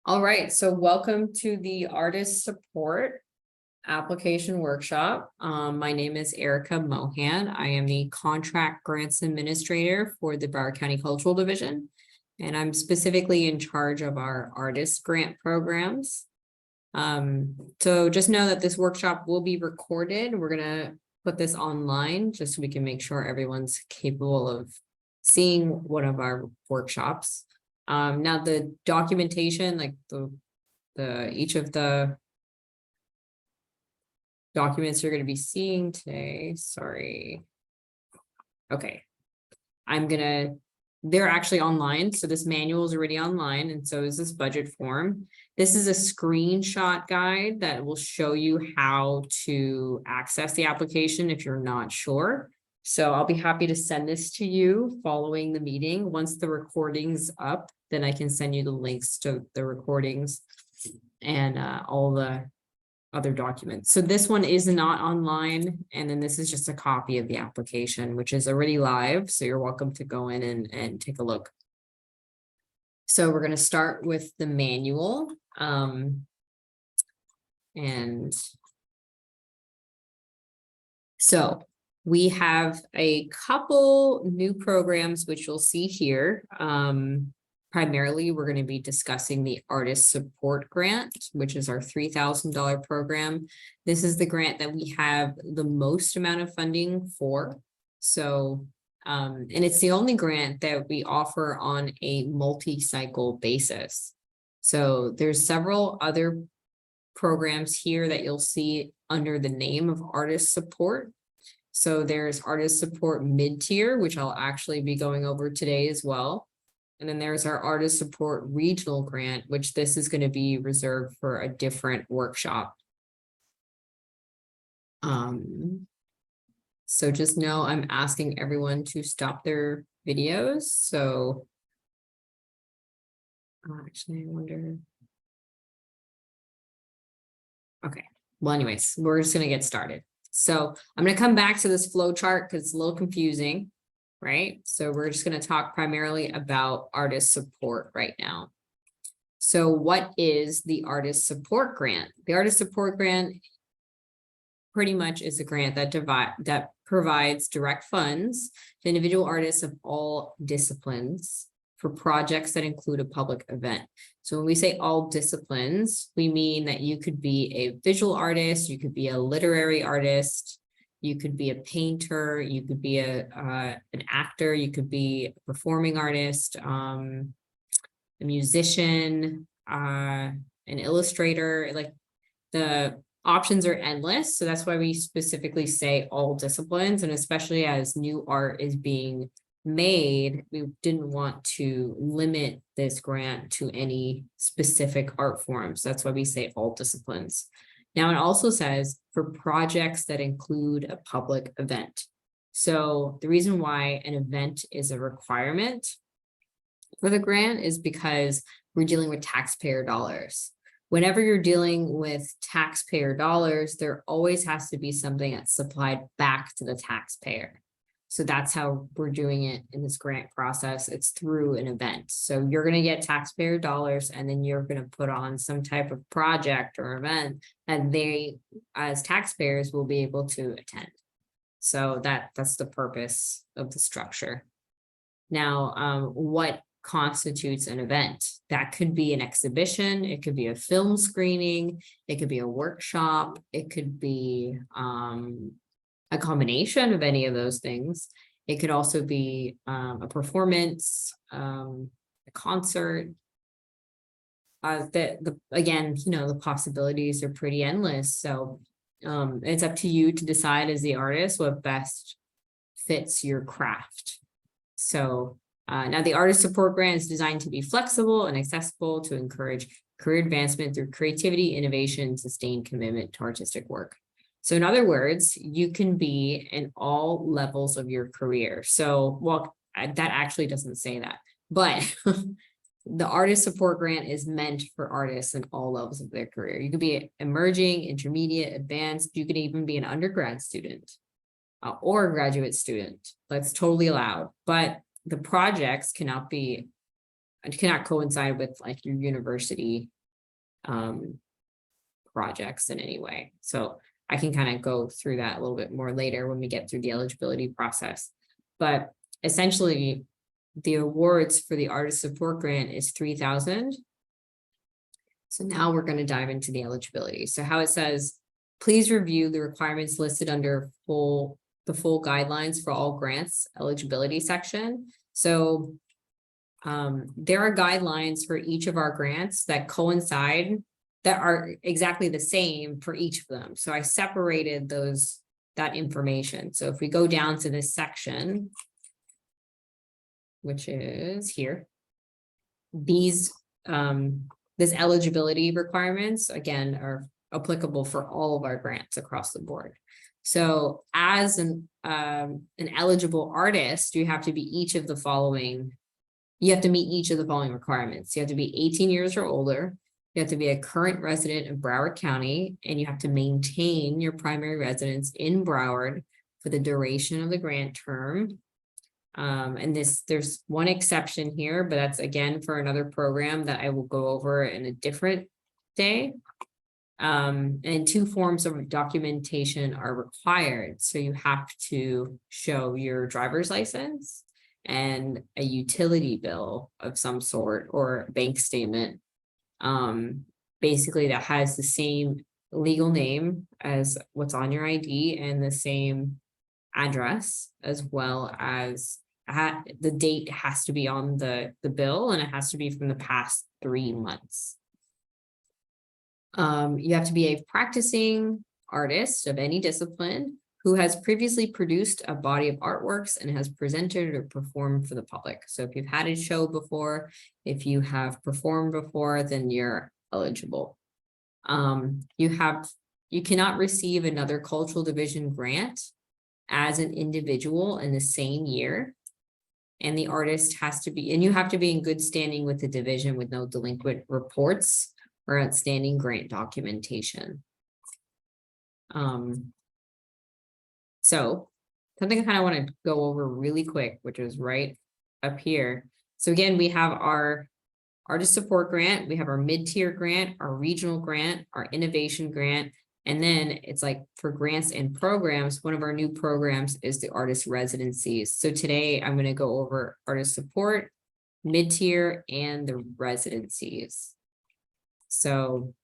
All right, so welcome to the Artist Support Application Workshop. My name is Erica Mohan. I am the Contract Grants Administrator for the Broward County Cultural Division, and I'm specifically in charge of our Artist Grant programs. So just know that this workshop will be recorded. We're gonna put this online just so we can make sure everyone's capable of seeing one of our workshops. Now the documentation, like each of the documents you're going to be seeing today, sorry. Okay. They're actually online. So this manual is already online, and so is this budget form. This is a screenshot guide that will show you how to access the application if you're not sure. So I'll be happy to send this to you following the meeting. Once the recording's up, then I can send you the links to the recordings and all the other documents. So this one is not online, and then this is just a copy of the application, which is already live. So you're welcome to go in and take a look. So we're going to start with the manual. And so we have a couple new programs, which you'll see here. Primarily, we're going to be discussing the Artist Support Grant, which is our $3,000 program. This is the grant that we have the most amount of funding for. So, and it's the only grant that we offer on a multi-cycle basis. So there's several other programs here that you'll see under the name of Artist Support. So there's Artist Support MidTier, which I'll actually be going over today as well. And then there's our Artist Support Regional Grant, which this is going to be reserved for a different workshop. So just know I'm asking everyone to stop their videos. So actually, I wonder. Okay, well, anyways, we're just going to get started. So I'm going to come back to this flow chart because it's a little confusing, right? So we're just going to talk primarily about artist support right now. So what is the Artist Support Grant? The Artist Support Grant pretty much is a grant that provides direct funds to individual artists of all disciplines for projects that include a public event. So when we say all disciplines, we mean that you could be a visual artist, you could be a literary artist, you could be a painter, you could be an actor, you could be a performing artist, a musician, an illustrator. Like, the options are endless. So that's why we specifically say all disciplines. And especially as new art is being made, we didn't want to limit this grant to any specific art forms. That's why we say all disciplines. Now, it also says for projects that include a public event. So the reason why an event is a requirement for the grant is because we're dealing with taxpayer dollars. Whenever you're dealing with taxpayer dollars, there always has to be something that's supplied back to the taxpayer. So that's how we're doing it in this grant process. It's through an event. So you're going to get taxpayer dollars, and then you're going to put on some type of project or event that they, as taxpayers, will be able to attend. So that's the purpose of the structure. Now, what constitutes an event? That could be an exhibition, it could be a film screening, it could be a workshop, it could be a combination of any of those things. It could also be a performance, a concert. Again, the possibilities are pretty endless. So it's up to you to decide as the artist what best fits your craft. So now the Artist Support Grant is designed to be flexible and accessible to encourage career advancement through creativity, innovation, and sustained commitment to artistic work. So in other words, you can be in all levels of your career. So, well, that actually doesn't say that, but the Artist Support Grant is meant for artists in all levels of their career. You could be emerging, intermediate, advanced. You could even be an undergrad student or a graduate student. That's totally allowed. But the projects cannot coincide with like your university projects in any way. So I can kind of go through that a little bit more later when we get through the eligibility process. But essentially, the awards for the artist support grant is $3,000. So now we're going to dive into the eligibility. So how it says, please review the requirements listed under the full guidelines for all grants eligibility section. So there are guidelines for each of our grants that coincide, that are exactly the same for each of them. So I separated that information. So if we go down to this section, which is here, these this eligibility requirements, again, are applicable for all of our grants across the board. So as an eligible artist, you have to be each of the following. You have to meet each of the following requirements. You have to be 18 years or older. You have to be a current resident of Broward County, and you have to maintain your primary residence in Broward for the duration of the grant term. And there's one exception here, but that's again for another program that I will go over in a different day. And 2 forms of documentation are required. So you have to show your driver's license and a utility bill of some sort, or a bank statement, basically that has the same legal name as what's on your ID and the same address, as well as the date has to be on the bill, and it has to be from the past 3 months. You have to be a practicing artist of any discipline who has previously produced a body of artworks and has presented or performed for the public. So if you've had a show before, if you have performed before, then you're eligible. You cannot receive another cultural division grant as an individual in the same year. And the artist has to be, and you have to be in good standing with the division with no delinquent reports or outstanding grant documentation. So something I kind of want to go over really quick, which is right up here. So again, we have our artist support grant, we have our mid-tier grant, our regional grant, our innovation grant, and then it's like for grants and programs, one of our new programs is the artist residencies. So today I'm going to go over artist support, mid-tier, and the residencies. So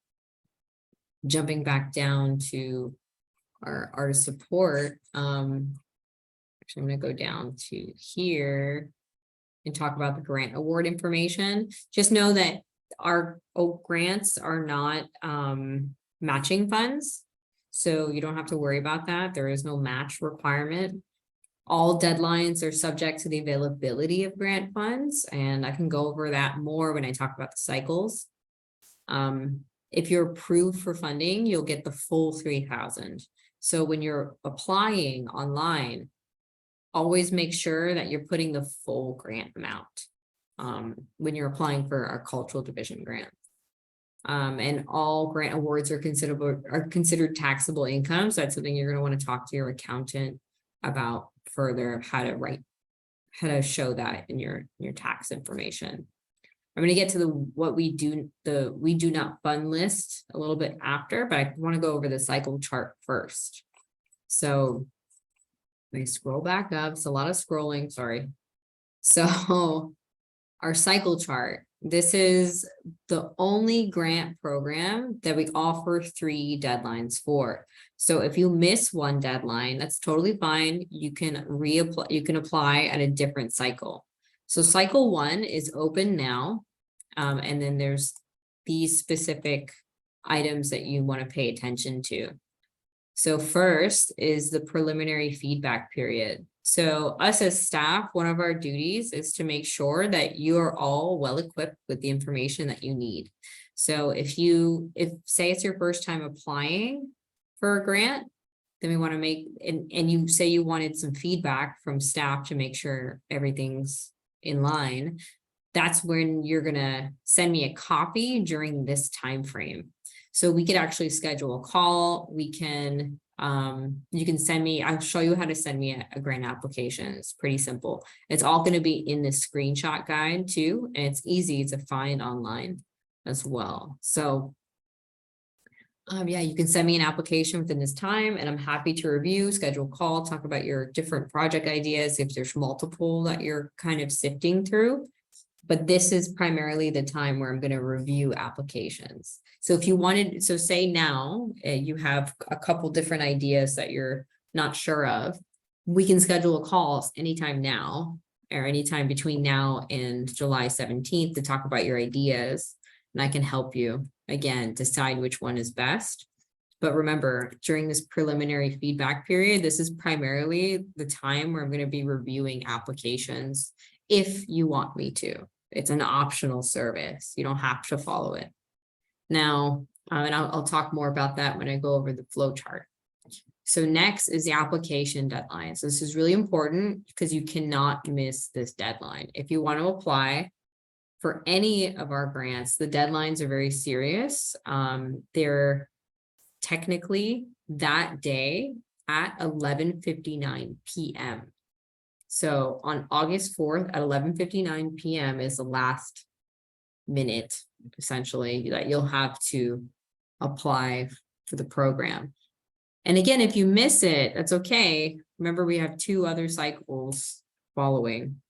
jumping back down to our artist support, actually I'm going to go down to here and talk about the grant award information. Just know that our grants are not matching funds, so you don't have to worry about that. There is no match requirement. All deadlines are subject to the availability of grant funds, and I can go over that more when I talk about the cycles. If you're approved for funding, you'll get the full $3,000. So when you're applying online, always make sure that you're putting the full grant amount when you're applying for our cultural division grant. And all grant awards are considered taxable income. So that's something you're going to want to talk to your accountant about further, how to show that in your tax information. I'm going to get to what we do not fund list a little bit after, but I want to go over the cycle chart first. So let me scroll back up. It's a lot of scrolling, sorry. So our cycle chart, this is the only grant program that we offer 3 deadlines for. So if you miss one deadline, that's totally fine. You can reapply, you can apply at a different cycle. So cycle 1 is open now. And then there's these specific items that you want to pay attention to. So first is the preliminary feedback period. So us as staff, one of our duties is to make sure that you are all well equipped with the information that you need. So if say it's your first time applying for a grant, then we want to make, and you say you wanted some feedback from staff to make sure everything's in line, that's when you're going to send me a copy during this time frame. So we could actually schedule a call. We can, you can send me, I'll show you how to send me a grant application. It's pretty simple. It's all going to be in the screenshot guide too. And it's easy to find online as well. So Yeah, you can send me an application within this time and I'm happy to review, schedule a call, talk about your different project ideas, if there's multiple that you're kind of sifting through. But this is primarily the time where I'm going to review applications. So if you wanted, so say now you have a couple different ideas that you're not sure of, we can schedule a call anytime now or anytime between now and July 17th to talk about your ideas. And I can help you again decide which one is best. But remember, during this preliminary feedback period, this is primarily the time where I'm going to be reviewing applications if you want me to. It's an optional service. You don't have to follow it. Now, and I'll talk more about that when I go over the flow chart. So next is the application deadline. So this is really important because you cannot miss this deadline. If you want to apply for any of our grants, the deadlines are very serious. They're technically that day at 11:59 p.m. So on August 4th at 11:59 p.m. is the last minute, essentially, that you'll have to apply for the program. And again, if you miss it, that's okay. Remember, we have 2 other cycles following.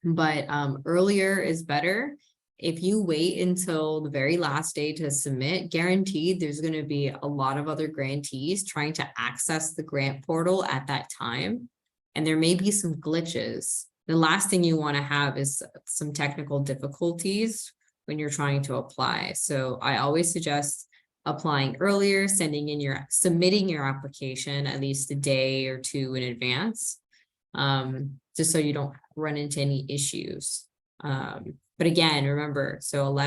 But earlier is better. If you wait until the very last day to submit, guaranteed there's going to be a lot of other grantees trying to access the grant portal at that time. And there may be some glitches. The last thing you want to have is some technical difficulties when you're trying to apply. So I always suggest applying earlier, submitting your application at least a day or 2 in advance, just so you don't run into any issues. But again, remember, so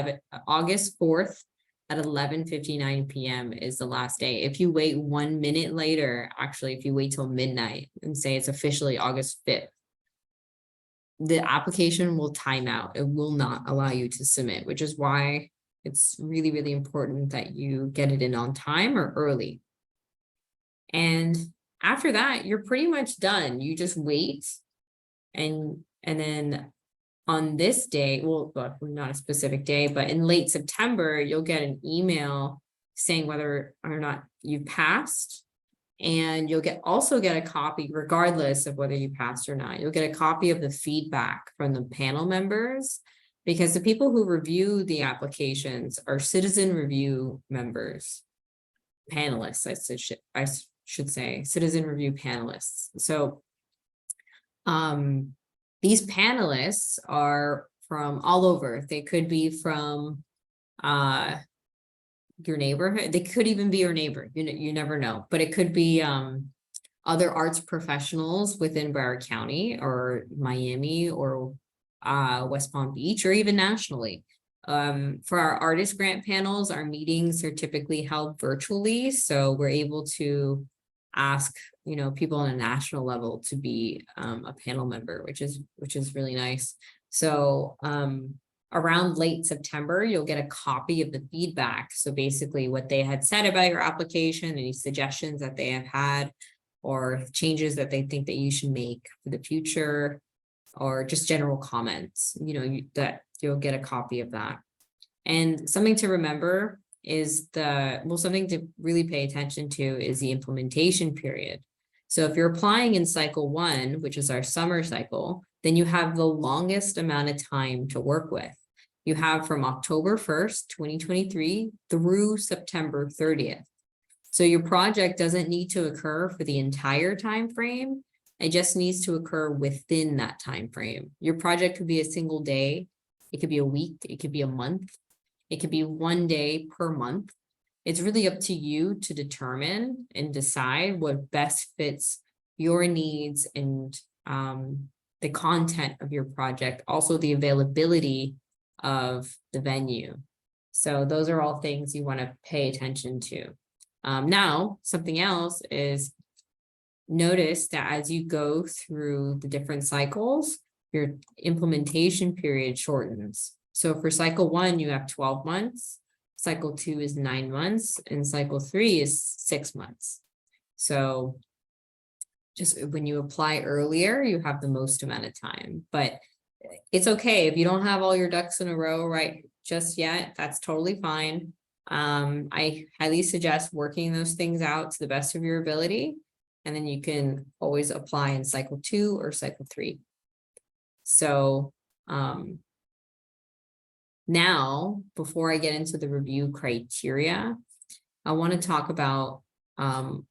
August 4th at 11:59 p.m. is the last day. If you wait 1 minute later, actually, if you wait till midnight and say it's officially August 5th, the application will time out. It will not allow you to submit, which is why it's really, really important that you get it in on time or early. And after that, you're pretty much done. You just wait. And then on this day, well, not a specific day, but in late September, you'll get an email saying whether or not you passed. And you'll also get a copy, regardless of whether you passed or not. You'll get a copy of the feedback from the panel members, because the people who review the applications are citizen review members, panelists, I should say, citizen review panelists. So these panelists are from all over. They could be from your neighborhood. They could even be your neighbor. You never know. But it could be other arts professionals within Broward County or Miami or West Palm Beach, or even nationally. For our artist grant panels, our meetings are typically held virtually. So we're able to ask people on a national level to be a panel member, which is really nice. So around late September, you'll get a copy of the feedback. So basically what they had said about your application, any suggestions that they have had, or changes that they think that you should make for the future, or just general comments, that you'll get a copy of that. And something to remember is something to really pay attention to is the implementation period. So if you're applying in cycle 1, which is our summer cycle, then you have the longest amount of time to work with. You have from October 1st, 2023 through September 30th. So your project doesn't need to occur for the entire time frame. It just needs to occur within that time frame. Your project could be a single day. It could be a week. It could be a month. It could be 1 day per month. It's really up to you to determine and decide what best fits your needs and the content of your project, also the availability of the venue. So those are all things you want to pay attention to. Now, something else is, notice that as you go through the different cycles, your implementation period shortens. So for cycle 1, you have 12 months, cycle 2 is 9 months, and cycle 3 is 6 months. So just when you apply earlier, you have the most amount of time, but it's okay if you don't have all your ducks in a row right just yet. That's totally fine. I highly suggest working those things out to the best of your ability. And then you can always apply in cycle 2 or cycle 3. So now, before I get into the review criteria, I want to talk about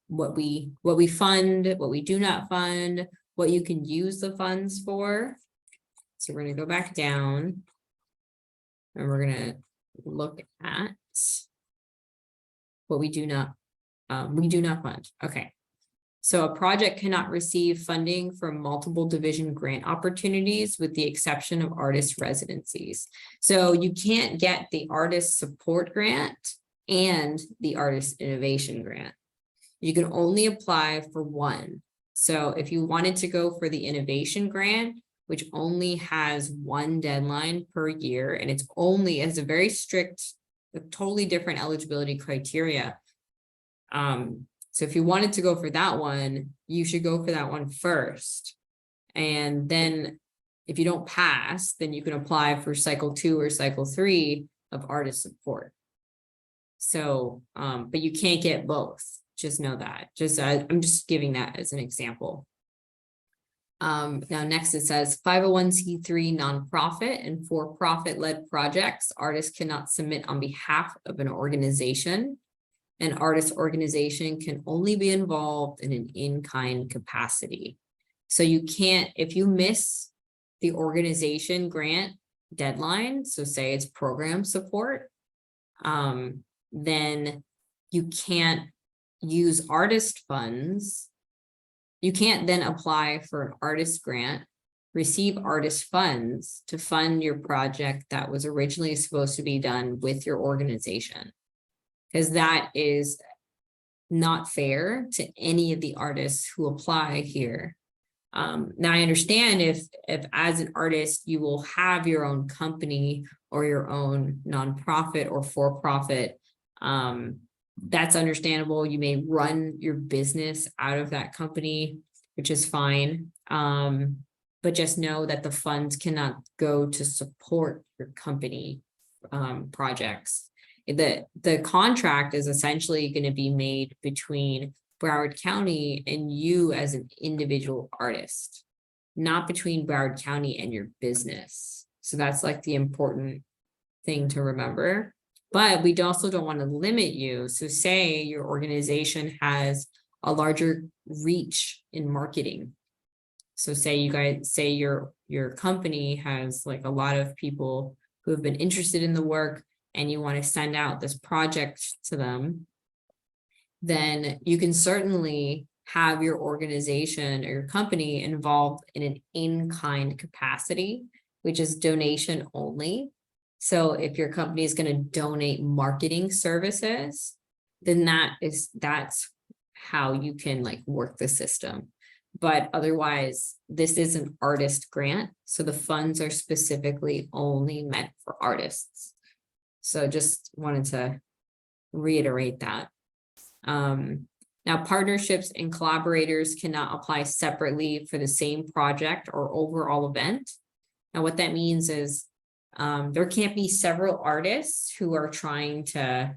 what we fund, what we do not fund, what you can use the funds for. So we're going to go back down and we're going to look at what we do not fund. Okay. So a project cannot receive funding from multiple division grant opportunities with the exception of artist residencies. So you can't get the artist support grant and the artist innovation grant. You can only apply for one. So if you wanted to go for the innovation grant, which only has one deadline per year, and it's only has a very strict, totally different eligibility criteria. So if you wanted to go for that one, you should go for that one first. And then if you don't pass, then you can apply for cycle 2 or cycle 3 of artist support. So, but you can't get both. Just know that. I'm just giving that as an example. Now next it says 501c3 nonprofit and for-profit led projects. Artists cannot submit on behalf of an organization. An artist organization can only be involved in an in-kind capacity. So you can't, if you miss the organization grant deadline, so say it's program support, then you can't use artist funds. You can't then apply for an artist grant, receive artist funds to fund your project that was originally supposed to be done with your organization. Because that is not fair to any of the artists who apply here. Now I understand if as an artist, you will have your own company or your own nonprofit or for-profit, that's understandable. You may run your business out of that company, which is fine. But just know that the funds cannot go to support your company projects. The contract is essentially going to be made between Broward County and you as an individual artist, not between Broward County and your business. So that's like the important thing to remember. But we also don't want to limit you. So say your organization has a larger reach in marketing. So say you guys, say your company has like a lot of people who have been interested in the work and you want to send out this project to them, then you can certainly have your organization or your company involved in an in-kind capacity, which is donation only. So if your company is going to donate marketing services, then that's how you can like work the system. But otherwise, this is an artist grant. So the funds are specifically only meant for artists. So just wanted to reiterate that. Now, partnerships and collaborators cannot apply separately for the same project or overall event. Now, what that means is there can't be several artists who are trying to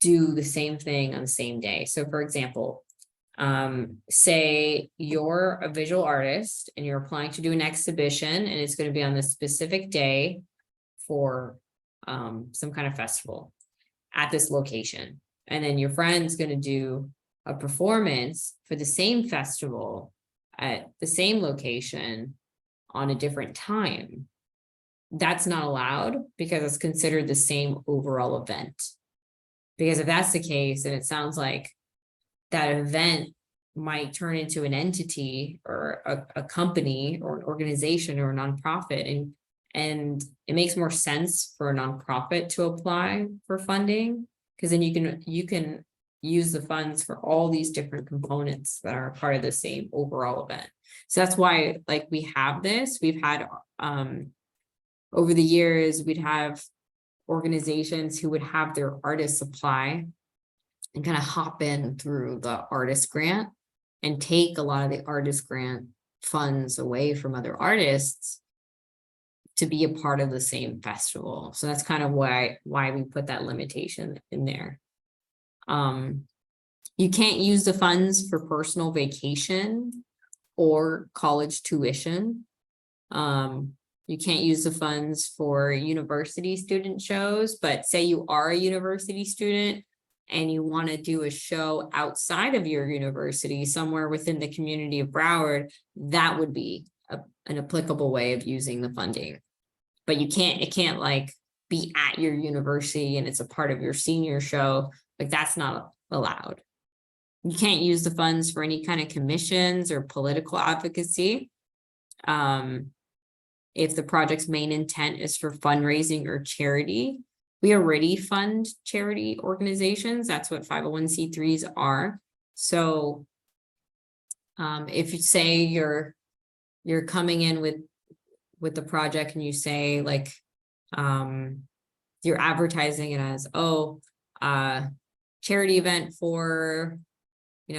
do the same thing on the same day. So for example, say you're a visual artist and you're applying to do an exhibition and it's going to be on this specific day for some kind of festival at this location. And then your friend's going to do a performance for the same festival at the same location on a different time. That's not allowed because it's considered the same overall event. Because if that's the case, then it sounds like that event might turn into an entity or a company or an organization or a nonprofit. And it makes more sense for a nonprofit to apply for funding, because then you can use the funds for all these different components that are part of the same overall event. So that's why, like, we have this. We've had over the years, we'd have organizations who would have their artists apply and kind of hop in through the artist grant and take a lot of the artist grant funds away from other artists to be a part of the same festival. So that's kind of why we put that limitation in there. You can't use the funds for personal vacation or college tuition. You can't use the funds for university student shows, but say you are a university student and you want to do a show outside of your university, somewhere within the community of Broward, that would be an applicable way of using the funding. But it can't like be at your university and it's a part of your senior show. Like that's not allowed. You can't use the funds for any kind of commissions or political advocacy. If the project's main intent is for fundraising or charity, we already fund charity organizations. That's what 501c3s are. So if you say you're coming in with the project and you say like you're advertising it as charity event for I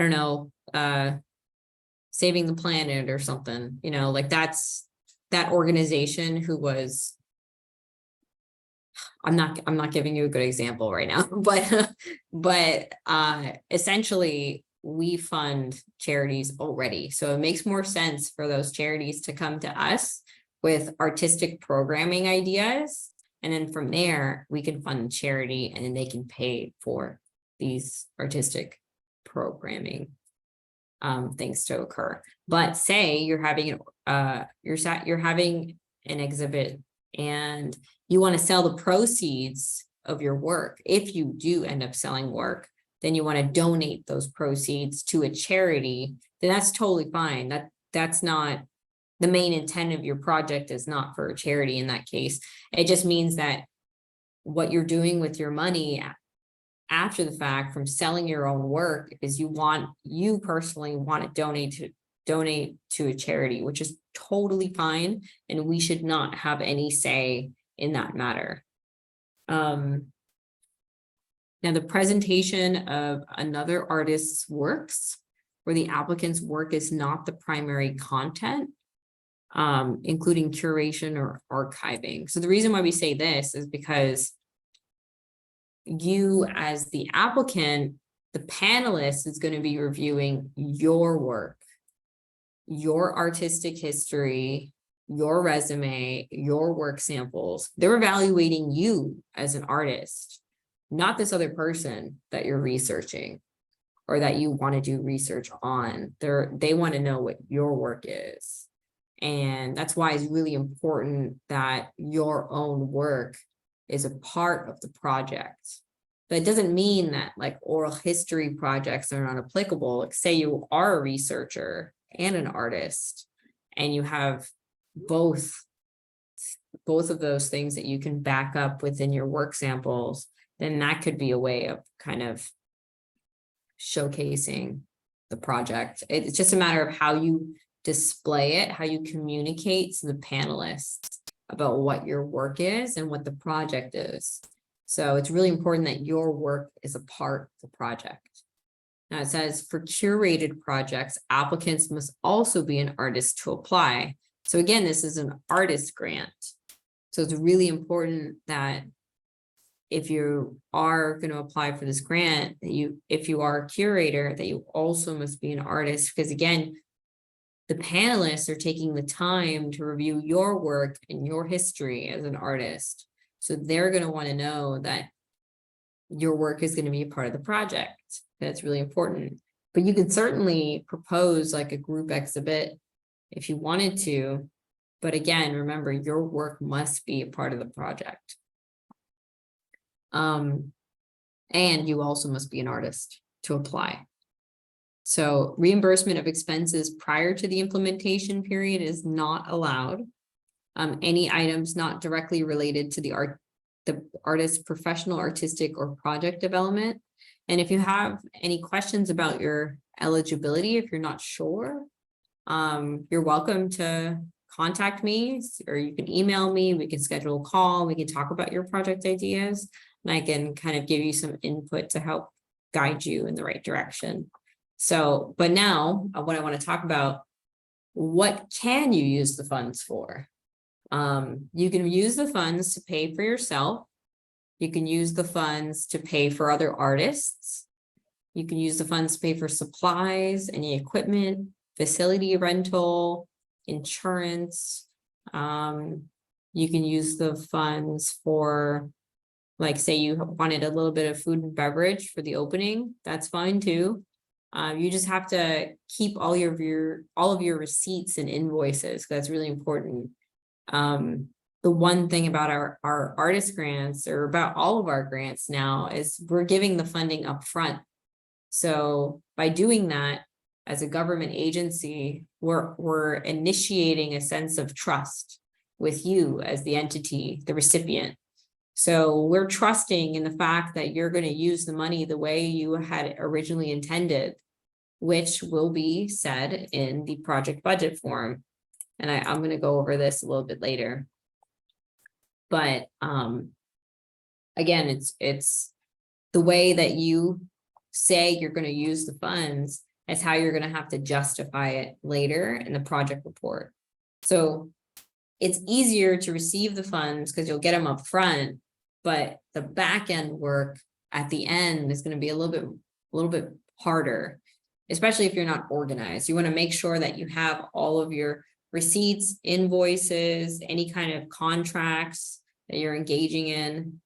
don't know, saving the planet or something, like that's that organization who was, I'm not giving you a good example right now, but essentially we fund charities already. So it makes more sense for those charities to come to us with artistic programming ideas. And then from there, we can fund charity and then they can pay for these artistic programming things to occur. But say you're having you're having an exhibit and you want to sell the proceeds of your work. If you do end up selling work, then you want to donate those proceeds to a charity, then that's totally fine. That's not the main intent of your project, is not for a charity in that case. It just means that what you're doing with your money after the fact from selling your own work is you personally want to donate to a charity, which is totally fine. And we should not have any say in that matter. Now, the presentation of another artist's works where the applicant's work is not the primary content, including curation or archiving. So the reason why we say this is because you, as the applicant, the panelist is going to be reviewing your work, your artistic history, your resume, your work samples. They're evaluating you as an artist, not this other person that you're researching or that you want to do research on. They want to know what your work is. And that's why it's really important that your own work is a part of the project. But it doesn't mean that like oral history projects are not applicable. Like say you are a researcher and an artist and you have both of those things that you can back up within your work samples, then that could be a way of kind of showcasing the project. It's just a matter of how you display it, how you communicate to the panelists about what your work is and what the project is. So it's really important that your work is a part of the project. Now it says for curated projects, applicants must also be an artist to apply. So again, this is an artist grant. So it's really important that if you are going to apply for this grant, that if you are a curator, that you also must be an artist, because again, the panelists are taking the time to review your work and your history as an artist. So they're going to want to know that your work is going to be a part of the project. That's really important. But you could certainly propose like a group exhibit if you wanted to. But again, remember, your work must be a part of the project. And you also must be an artist to apply. So reimbursement of expenses prior to the implementation period is not allowed. Any items not directly related to the artist's professional, artistic, or project development. And if you have any questions about your eligibility, if you're not sure, you're welcome to contact me, or you can email me. We can schedule a call. We can talk about your project ideas, and I can kind of give you some input to help guide you in the right direction. So, but now what I want to talk about what can you use the funds for? You can use the funds to pay for yourself. You can use the funds to pay for other artists. You can use the funds to pay for supplies, any equipment, facility rental, insurance. You can use the funds for, like, say you wanted a little bit of food and beverage for the opening, that's fine too. You just have to keep all of your receipts and invoices, 'cause that's really important. The one thing about our artist grants, or about all of our grants now, is we're giving the funding up front. So by doing that, as a government agency, we're initiating a sense of trust with you as the entity, the recipient. So we're trusting in the fact that you're going to use the money the way you had originally intended, which will be said in the project budget form. And I'm going to go over this a little bit later. But again, it's the way that you say you're going to use the funds is how you're going to have to justify it later in the project report. So it's easier to receive the funds because you'll get them up front, but the back end work at the end is going to be a little bit harder, especially if you're not organized. You want to make sure that you have all of your receipts, invoices, any kind of contracts that you're engaging in.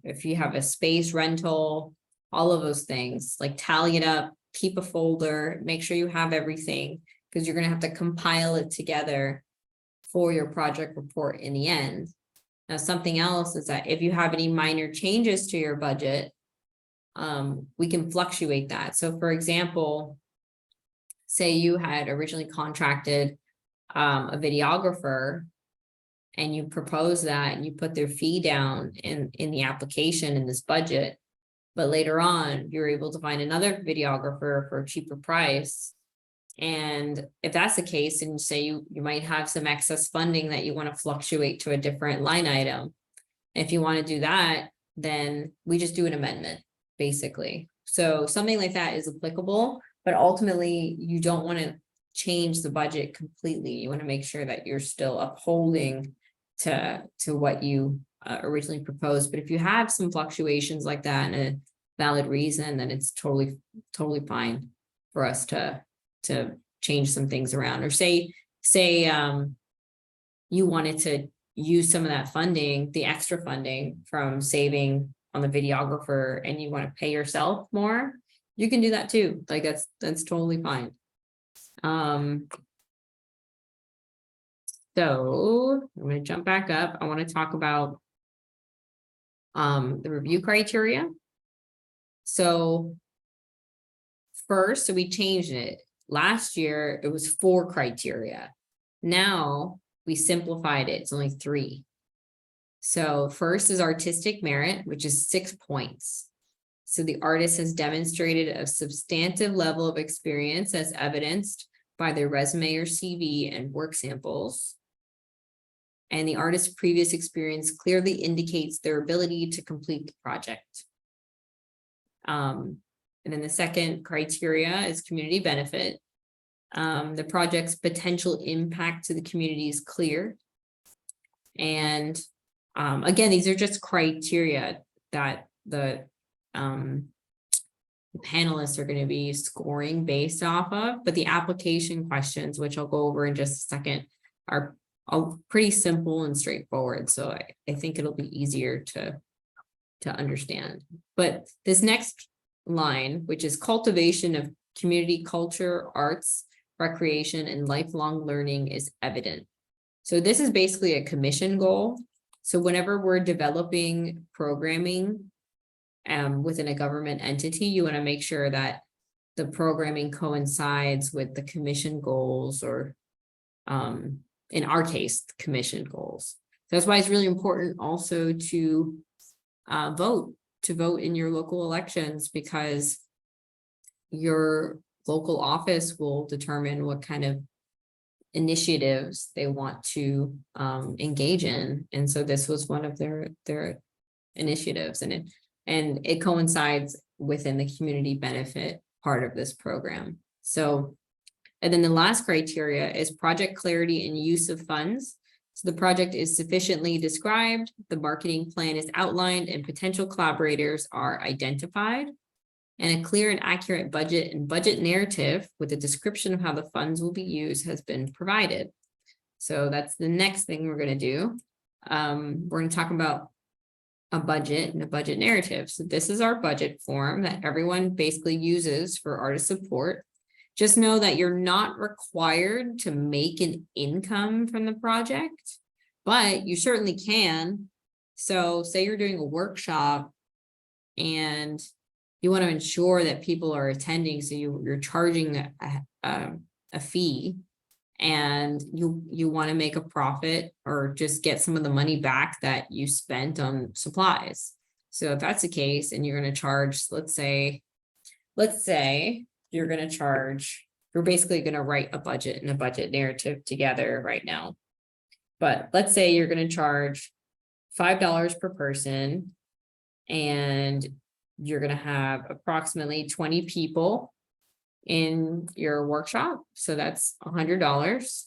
If you have a space rental, all of those things, like tally it up, keep a folder, make sure you have everything, because you're going to have to compile it together for your project report in the end. Now, something else is that if you have any minor changes to your budget, we can fluctuate that. So for example, say you had originally contracted a videographer, and you propose that and you put their fee down in the application in this budget, but later on you're able to find another videographer for a cheaper price. And if that's the case, and say you might have some excess funding that you want to fluctuate to a different line item, if you want to do that, then we just do an amendment, basically. So something like that is applicable, but ultimately you don't want to change the budget completely. You want to make sure that you're still upholding to what you originally proposed. But if you have some fluctuations like that and a valid reason, then it's totally fine for us to change some things around. Or say you wanted to use some of that funding, the extra funding from saving on the videographer, and you want to pay yourself more, you can do that too. Like that's totally fine. So I'm going to jump back up. I want to talk about the review criteria. So first, so we changed it. Last year, it was 4 criteria. Now we simplified it. It's only 3. So first is artistic merit, which is 6 points. So the artist has demonstrated a substantive level of experience as evidenced by their resume or CV and work samples. And the artist's previous experience clearly indicates their ability to complete the project. And then the second criteria is community benefit. The project's potential impact to the community is clear. And again, these are just criteria that the panelists are going to be scoring based off of, but the application questions, which I'll go over in just a second, are pretty simple and straightforward. So I think it'll be easier to understand. But this next line, which is cultivation of community culture, arts, recreation, and lifelong learning, is evident. So this is basically a commission goal. So whenever we're developing programming within a government entity, you want to make sure that the programming coincides with the commission goals, or in our case, commission goals. So that's why it's really important also to vote in your local elections, because your local office will determine what kind of initiatives they want to engage in. And so this was one of their initiatives, and it coincides within the community benefit part of this program. So And then the last criteria is project clarity and use of funds. So the project is sufficiently described, the marketing plan is outlined, and potential collaborators are identified. And a clear and accurate budget and budget narrative with a description of how the funds will be used has been provided. So that's the next thing we're going to do. We're going to talk about a budget and a budget narrative. So this is our budget form that everyone basically uses for artist support. Just know that you're not required to make an income from the project, but you certainly can. So say you're doing a workshop and you want to ensure that people are attending, so you're charging a fee, and you want to make a profit or just get some of the money back that you spent on supplies. So if that's the case, and you're going to charge, let's say you're going to charge, you're basically going to write a budget and a budget narrative together right now. But let's say you're going to charge $5 per person, and you're going to have approximately 20 people in your workshop. So that's $100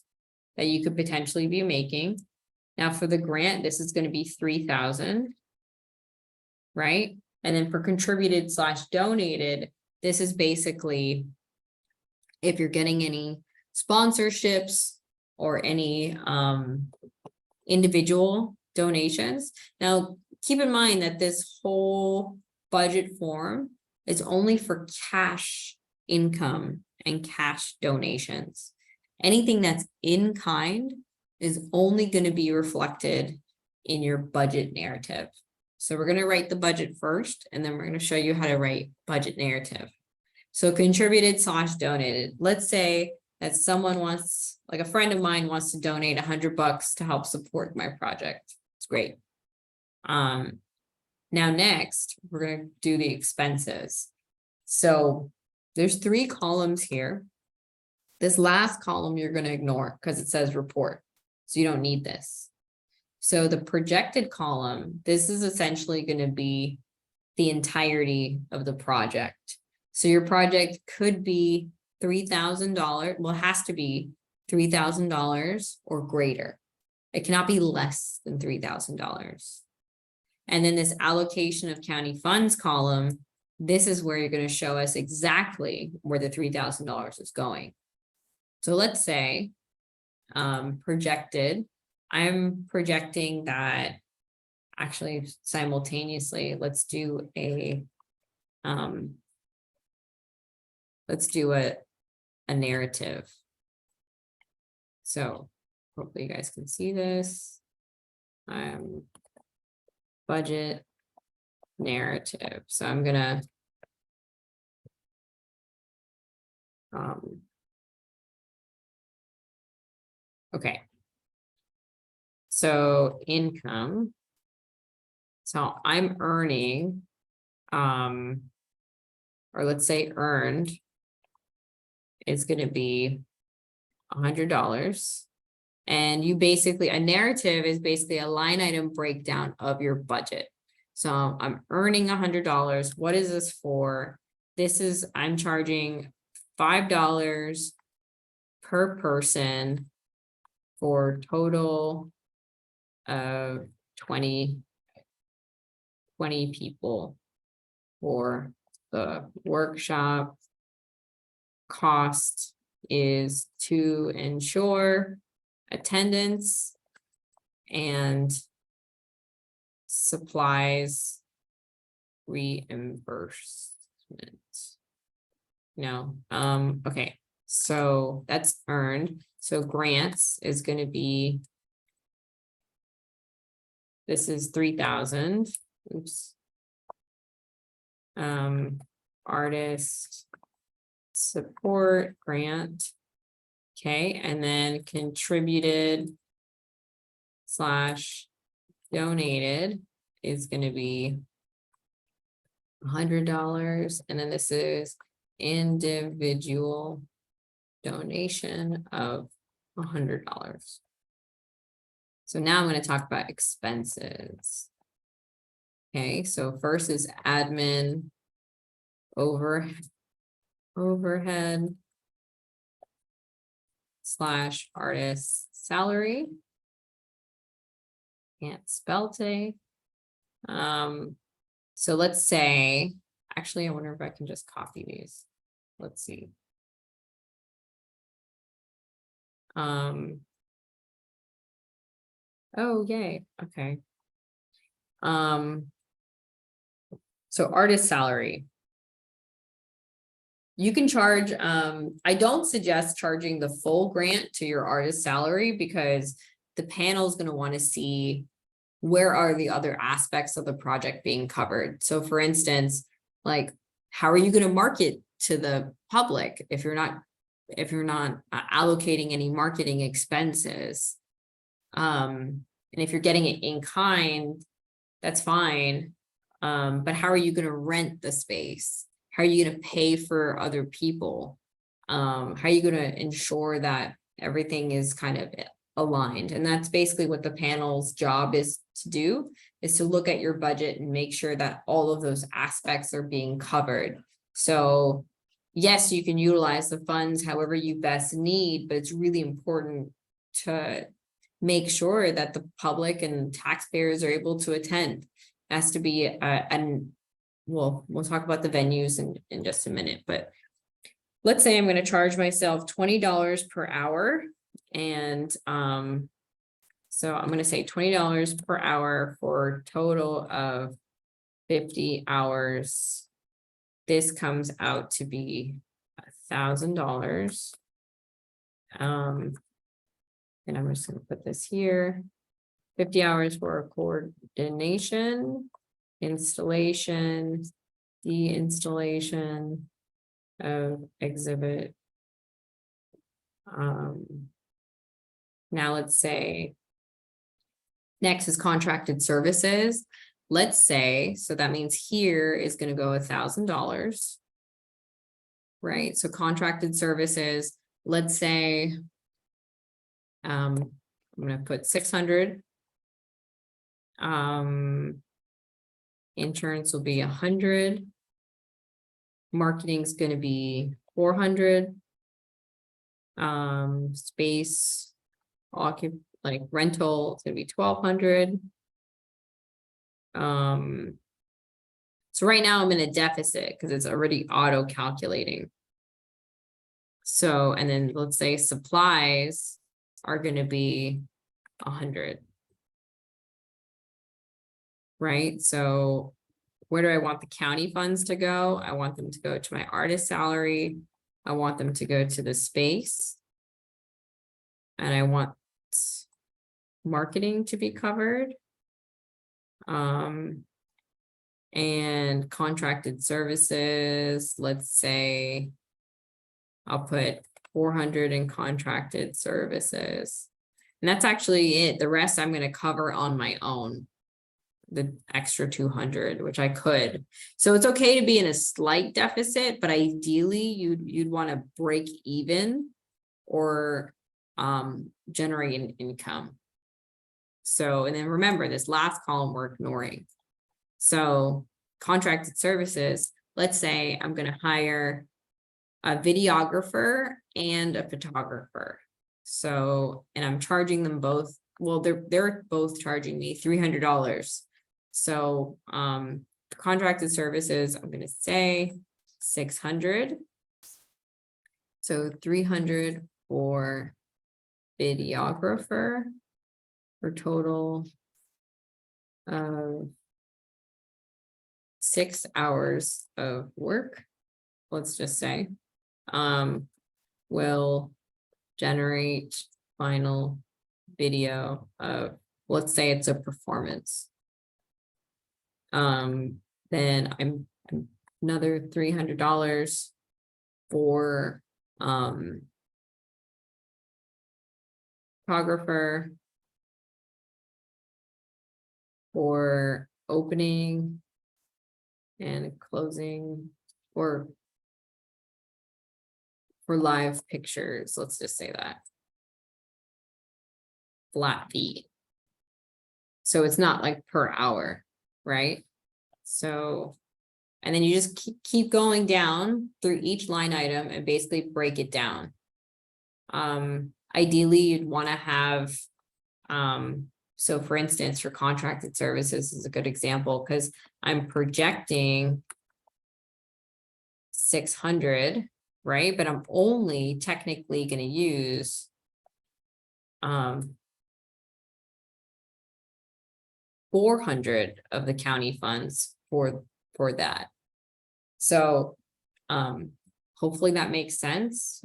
that you could potentially be making. Now for the grant, this is going to be $3,000, right? And then for contributed / donated, this is basically if you're getting any sponsorships or any individual donations. Now, keep in mind that this whole budget form is only for cash income and cash donations. Anything that's in kind is only going to be reflected in your budget narrative. So we're going to write the budget first, and then we're going to show you how to write budget narrative. So contributed / donated. Let's say that someone wants, like a friend of mine wants to donate $100 to help support my project. It's great. Now next, we're going to do the expenses. So there's 3 columns here. This last column you're going to ignore because it says report. So you don't need this. So the projected column, this is essentially going to be the entirety of the project. So your project could be $3,000. Well, it has to be $3,000 or greater. It cannot be less than $3,000. And then this allocation of county funds column, this is where you're going to show us exactly where the $3,000 is going. So let's say projected, I'm projecting that actually simultaneously, let's do a narrative. So hopefully you guys can see this. Budget narrative. So I'm gonna okay. So income. So I'm earning, or let's say earned is going to be $100. And you basically, a narrative is basically a line item breakdown of your budget. So I'm earning $100. What is this for? This is, I'm charging $5 per person for total of 20 people for the workshop. Cost is to ensure attendance and supplies reimbursement. No, okay, so that's earned. So grants is going to be, this is 3,000. Oops. Artist support grant. Okay, and then contributed / donated is going to be $100. And then this is individual donation of $100. So now I'm going to talk about expenses. Okay, so first is admin overhead. / artist salary. Can't spell today. So let's say, actually, I wonder if I can just copy these. Let's see. Oh, yay. Okay. So artist salary. You can charge, I don't suggest charging the full grant to your artist salary because the panel is going to want to see where are the other aspects of the project being covered. So for instance, like, how are you going to market to the public if you're not allocating any marketing expenses? And if you're getting it in kind, that's fine. But how are you going to rent the space? How are you going to pay for other people? How are you going to ensure that everything is kind of aligned? And that's basically what the panel's job is to do, is to look at your budget and make sure that all of those aspects are being covered. So yes, you can utilize the funds however you best need, but it's really important to make sure that the public and taxpayers are able to attend. It has to be and we'll talk about the venues in just a minute, but let's say I'm going to charge myself $20 per hour. And so I'm going to say $20 per hour for a total of 50 hours. This comes out to be $1,000. And I'm just going to put this here. 50 hours for coordination, installation, deinstallation of exhibit. Now let's say next is contracted services. Let's say, so that means here is going to go $1,000, right? So contracted services, let's say, I'm going to put 600. Insurance will be 100. Marketing is going to be 400. Space, like rental, it's going to be 1,200. So right now I'm in a deficit because it's already auto calculating. So, and then let's say supplies are going to be 100. Right? So where do I want the county funds to go? I want them to go to my artist salary. I want them to go to the space. And I want marketing to be covered. And contracted services, let's say I'll put 400 in contracted services. And that's actually it. The rest I'm going to cover on my own. The extra 200, which I could. So it's okay to be in a slight deficit, but ideally you'd want to break even or generate an income. So, and then remember this last column we're ignoring. So contracted services, let's say I'm going to hire a videographer and a photographer. So, and I'm charging them both. Well, they're both charging me $300. So, contracted services, I'm going to say 600. So 300 for videographer for total of 6 hours of work. Let's just say, will generate final video of, let's say it's a performance. Then I'm another $300 for photographer for opening and closing, or for live pictures, let's just say that. Flat fee. So it's not like per hour, right? So, and then you just keep going down through each line item and basically break it down. ideally you'd want to have, so for instance, for contracted services is a good example, because I'm projecting 600, right? But I'm only technically going to use 400 of the county funds for that. So hopefully that makes sense.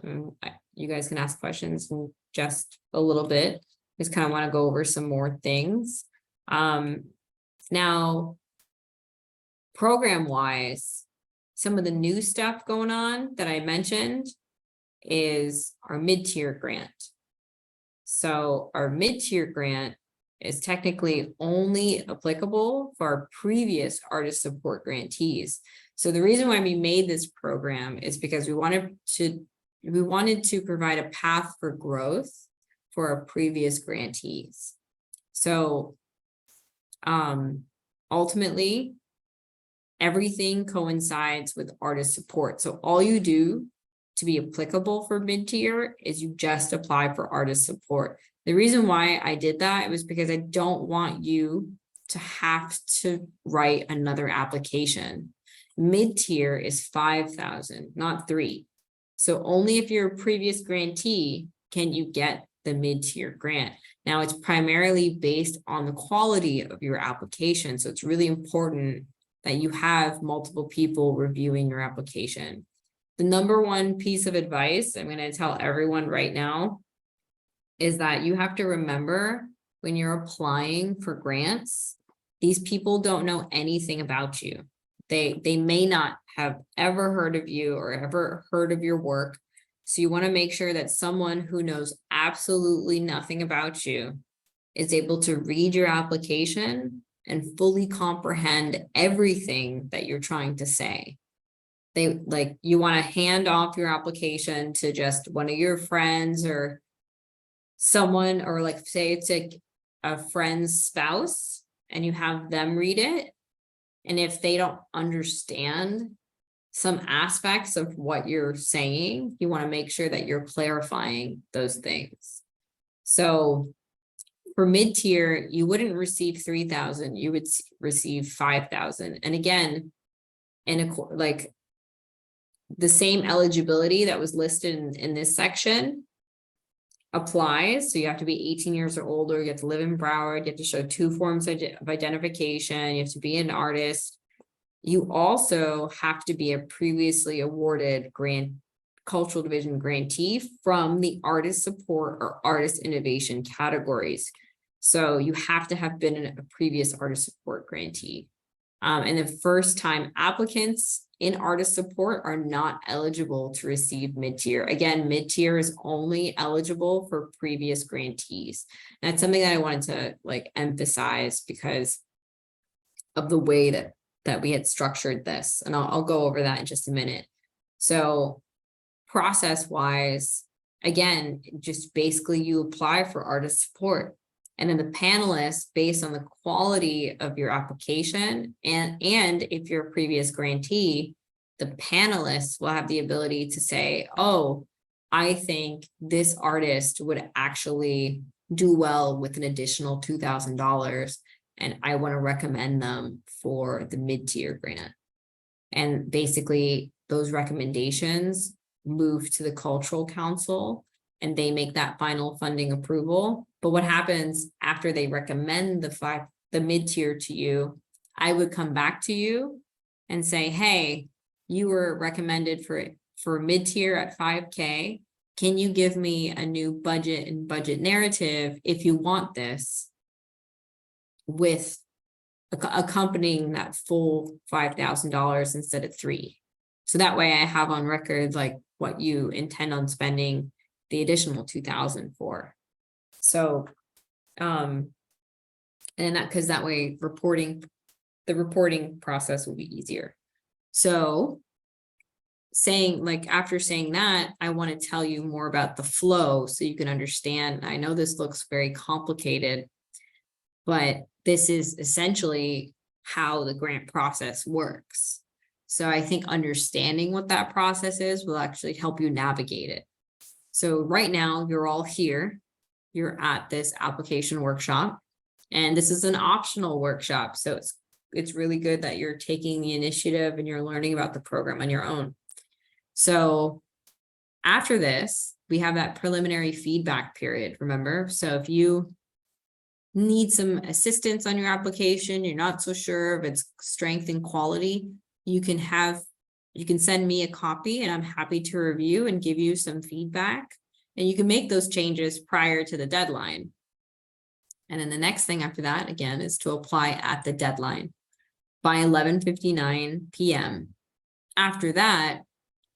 You guys can ask questions in just a little bit. Just kind of want to go over some more things. Now, program wise, some of the new stuff going on that I mentioned is our mid-tier grant. So our mid-tier grant is technically only applicable for our previous artist support grantees. So the reason why we made this program is because we wanted to provide a path for growth for our previous grantees. So ultimately, everything coincides with artist support. So all you do to be applicable for mid-tier is you just apply for artist support. The reason why I did that was because I don't want you to have to write another application. Mid-tier is 5,000, not 3. So only if you're a previous grantee can you get the mid-tier grant. Now it's primarily based on the quality of your application. So it's really important that you have multiple people reviewing your application. The number one piece of advice I'm going to tell everyone right now is that you have to remember when you're applying for grants, these people don't know anything about you. They may not have ever heard of you or ever heard of your work. So you want to make sure that someone who knows absolutely nothing about you is able to read your application and fully comprehend everything that you're trying to say. You want to hand off your application to just one of your friends or someone, or like say it's a friend's spouse and you have them read it. And if they don't understand some aspects of what you're saying, you want to make sure that you're clarifying those things. So for mid-tier, you wouldn't receive 3,000, you would receive 5,000. And again, like the same eligibility that was listed in this section applies. So you have to be 18 years or older, you have to live in Broward, you have to show 2 forms of identification, you have to be an artist. You also have to be a previously awarded Cultural Division grantee from the artist support or artist innovation categories. So you have to have been a previous artist support grantee. And the first time applicants in artist support are not eligible to receive mid-tier. Again, mid-tier is only eligible for previous grantees. And that's something that I wanted to emphasize because of the way that we had structured this. And I'll go over that in just a minute. So process-wise, again, just basically you apply for artist support. And then the panelists, based on the quality of your application, and if you're a previous grantee, the panelists will have the ability to say, oh, I think this artist would actually do well with an additional $2,000, and I want to recommend them for the mid-tier grant. And basically, those recommendations move to the Cultural Council, and they make that final funding approval. But what happens after they recommend the mid-tier to you, I would come back to you and say, hey, you were recommended for mid-tier at 5K. Can you give me a new budget and budget narrative if you want this, with accompanying that full $5,000 instead of $3,000? So that way I have on record like what you intend on spending the additional $2,000 for. So, and because that way the reporting process will be easier. So after saying that, I want to tell you more about the flow so you can understand. I know this looks very complicated, but this is essentially how the grant process works. So I think understanding what that process is will actually help you navigate it. So right now you're all here, you're at this application workshop, and this is an optional workshop. So it's really good that you're taking the initiative and you're learning about the program on your own. So after this, we have that preliminary feedback period, remember? So if you need some assistance on your application, you're not so sure of its strength and quality, you can send me a copy and I'm happy to review and give you some feedback. And you can make those changes prior to the deadline. And then the next thing after that, again, is to apply at the deadline by 11:59 p.m. After that,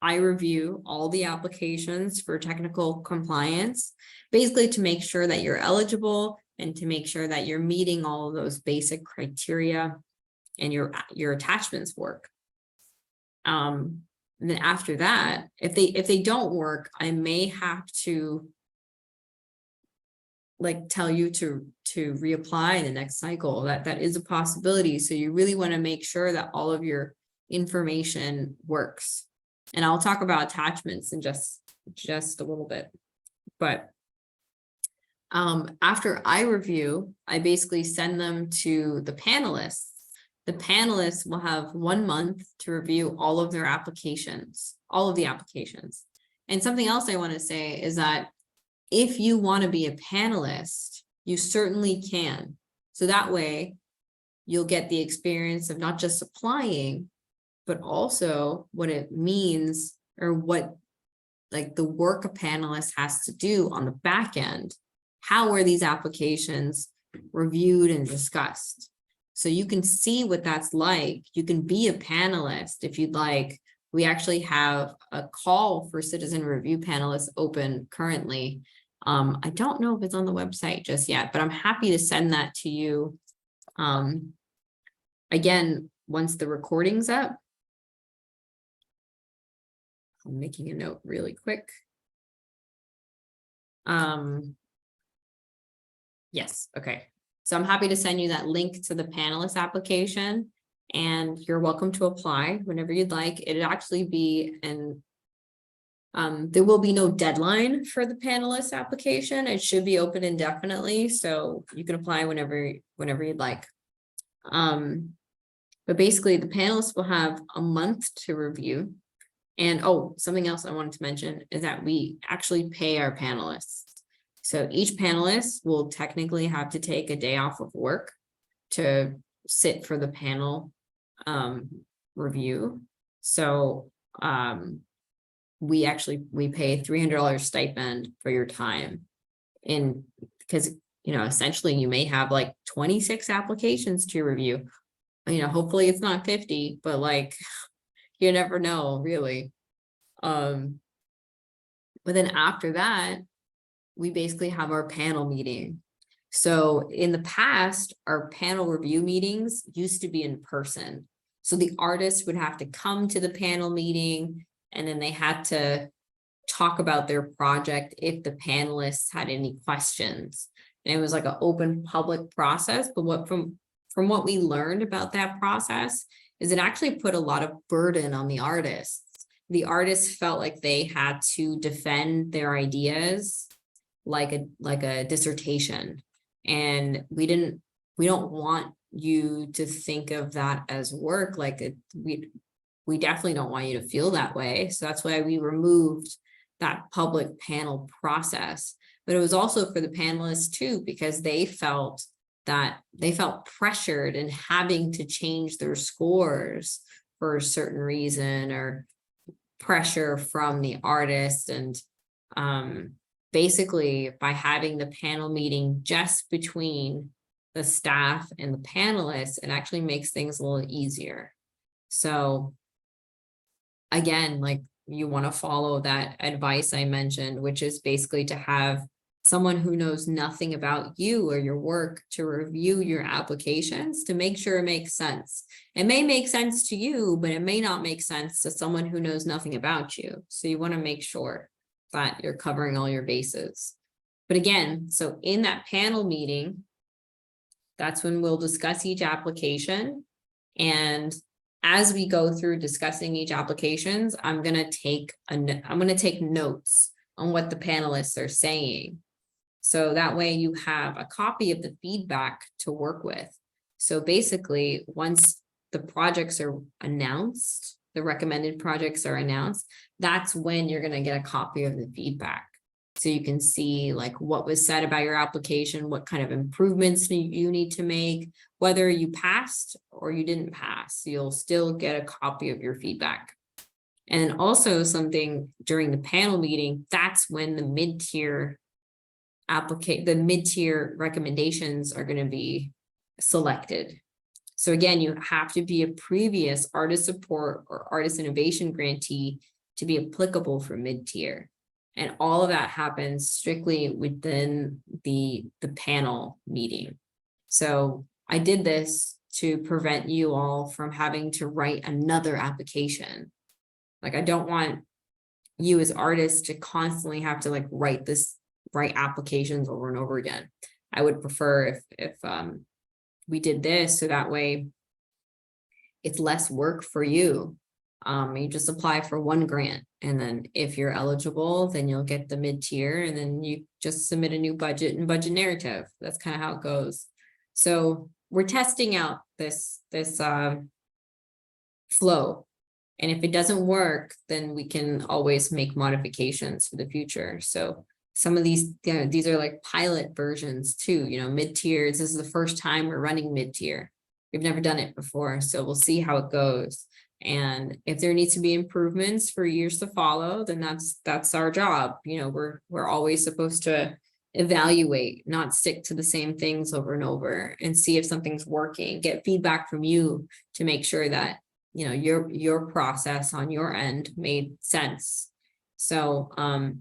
I review all the applications for technical compliance, basically to make sure that you're eligible and to make sure that you're meeting all of those basic criteria and your attachments work. And then after that, if they don't work, I may have to tell you to reapply in the next cycle. That is a possibility. So you really want to make sure that all of your information works. And I'll talk about attachments in just a little bit. But after I review, I basically send them to the panelists. The panelists will have 1 month to review all of their applications, all of the applications. And something else I want to say is that if you want to be a panelist, you certainly can. So that way you'll get the experience of not just applying, but also what it means, or what the work a panelist has to do on the back end. How are these applications reviewed and discussed? So you can see what that's like. You can be a panelist if you'd like. We actually have a call for citizen review panelists open currently. I don't know if it's on the website just yet, but I'm happy to send that to you. Again, once the recording's up. I'm making a note really quick. Yes, okay. So I'm happy to send you that link to the panelist application, and you're welcome to apply whenever you'd like. It'd actually be there will be no deadline for the panelist application. It should be open indefinitely, so you can apply whenever you'd like. But basically the panelists will have a month to review. And something else I wanted to mention is that we actually pay our panelists. So each panelist will technically have to take a day off of work to sit for the panel review. So we pay $300 stipend for your time, because essentially you may have 26 applications to review. Hopefully it's not 50, but you never know, really. But then after that, we basically have our panel meeting. So in the past, our panel review meetings used to be in person. So the artists would have to come to the panel meeting, and then they had to talk about their project if the panelists had any questions. And it was like an open public process. But from what we learned about that process is it actually put a lot of burden on the artists. The artists felt like they had to defend their ideas like a dissertation. And we don't want you to think of that as work. We definitely don't want you to feel that way. So that's why we removed that public panel process. But it was also for the panelists too, because they felt pressured in having to change their scores for a certain reason, or pressure from the artist. And basically by having the panel meeting just between the staff and the panelists, it actually makes things a little easier. So again, you want to follow that advice I mentioned, which is basically to have someone who knows nothing about you or your work to review your applications to make sure it makes sense. It may make sense to you, but it may not make sense to someone who knows nothing about you. So you want to make sure that you're covering all your bases. But again, so in that panel meeting, that's when we'll discuss each application. And as we go through discussing each applications, I'm going to take notes on what the panelists are saying. So that way you have a copy of the feedback to work with. So basically, once the projects are announced, the recommended projects are announced, that's when you're going to get a copy of the feedback. So you can see like what was said about your application, what kind of improvements you need to make, whether you passed or you didn't pass, you'll still get a copy of your feedback. And also something during the panel meeting, that's when the mid-tier recommendations are going to be selected. So again, you have to be a previous artist support or artist innovation grantee to be applicable for mid-tier. And all of that happens strictly within the panel meeting. So I did this to prevent you all from having to write another application. Like, I don't want you as artists to constantly have to like write applications over and over again. I would prefer if we did this, so that way it's less work for you. You just apply for one grant, and then if you're eligible, then you'll get the mid-tier, and then you just submit a new budget and budget narrative. That's kind of how it goes. So we're testing out this flow. And if it doesn't work, then we can always make modifications for the future. So some of these, these are like pilot versions too, mid-tier. This is the first time we're running mid-tier. We've never done it before, so we'll see how it goes. And if there needs to be improvements for years to follow, then that's our job. We're always supposed to evaluate, not stick to the same things over and over, and see if something's working, get feedback from you to make sure that your process on your end made sense. So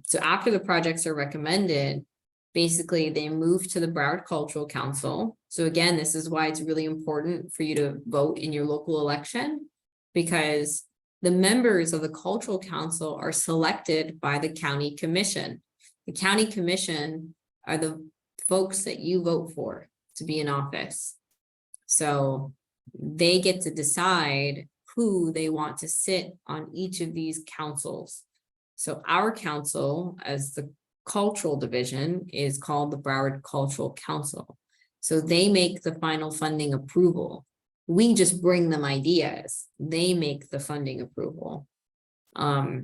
so after the projects are recommended, basically they move to the Broward Cultural Council. So again, this is why it's really important for you to vote in your local election, because the members of the Cultural Council are selected by the county commission. The county commission are the folks that you vote for to be in office. So they get to decide who they want to sit on each of these councils. So our council, as the Cultural Division, is called the Broward Cultural Council. So they make the final funding approval. We just bring them ideas. They make the funding approval. But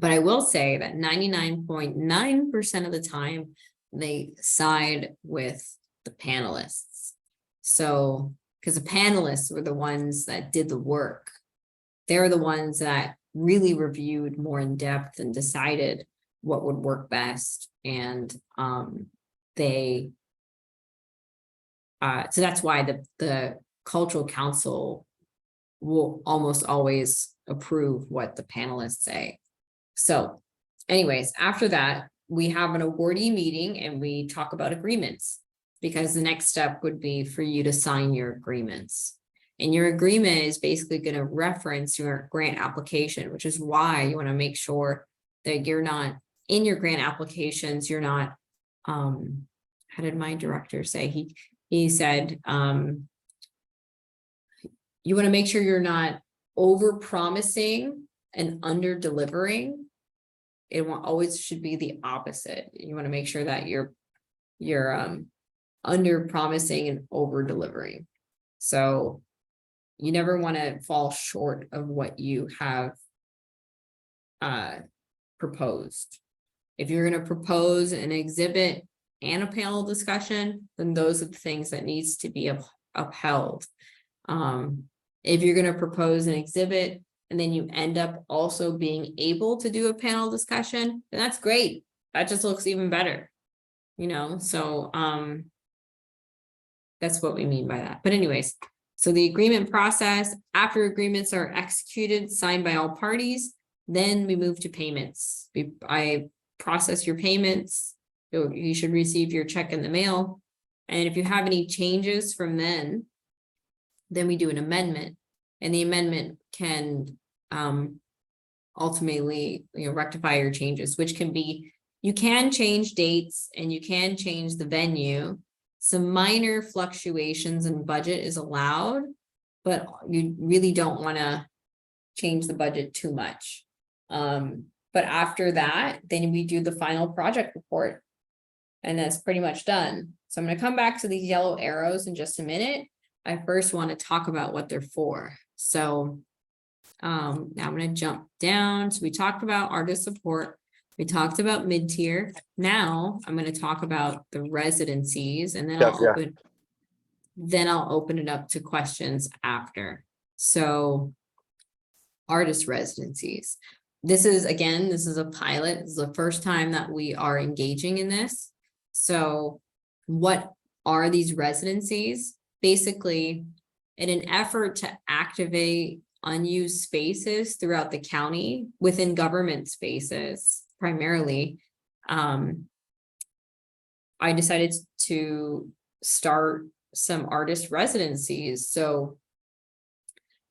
I will say that 99.9% of the time, they side with the panelists. So, because the panelists were the ones that did the work. They're the ones that really reviewed more in depth and decided what would work best. And so that's why the Cultural Council will almost always approve what the panelists say. So anyways, after that, we have an awardee meeting and we talk about agreements, because the next step would be for you to sign your agreements. And your agreement is basically going to reference your grant application, which is why you want to make sure that you're not in your grant applications. You're not, how did my director say? He said, you want to make sure you're not over promising and under delivering. It always should be the opposite. You want to make sure that you're under promising and over delivering. So you never want to fall short of what you have proposed. If you're going to propose an exhibit and a panel discussion, then those are the things that needs to be upheld. If you're going to propose an exhibit and then you end up also being able to do a panel discussion, then that's great. That just looks even better, so that's what we mean by that. But anyways, so the agreement process, after agreements are executed, signed by all parties, then we move to payments. I process your payments. You should receive your check in the mail. And if you have any changes from then we do an amendment, and the amendment can ultimately rectify your changes, which can be, you can change dates and you can change the venue. Some minor fluctuations in budget is allowed, but you really don't want to change the budget too much. But after that, then we do the final project report. And that's pretty much done. So I'm gonna come back to these yellow arrows in just a minute. I first want to talk about what they're for. So now I'm gonna jump down. So we talked about artist support. We talked about mid-tier. Now I'm gonna talk about the residencies, and then I'll open it up to questions after. So artist residencies. This is a pilot. This is the first time that we are engaging in this. So what are these residencies? Basically, in an effort to activate unused spaces throughout the county within government spaces, primarily, I decided to start some artist residencies. So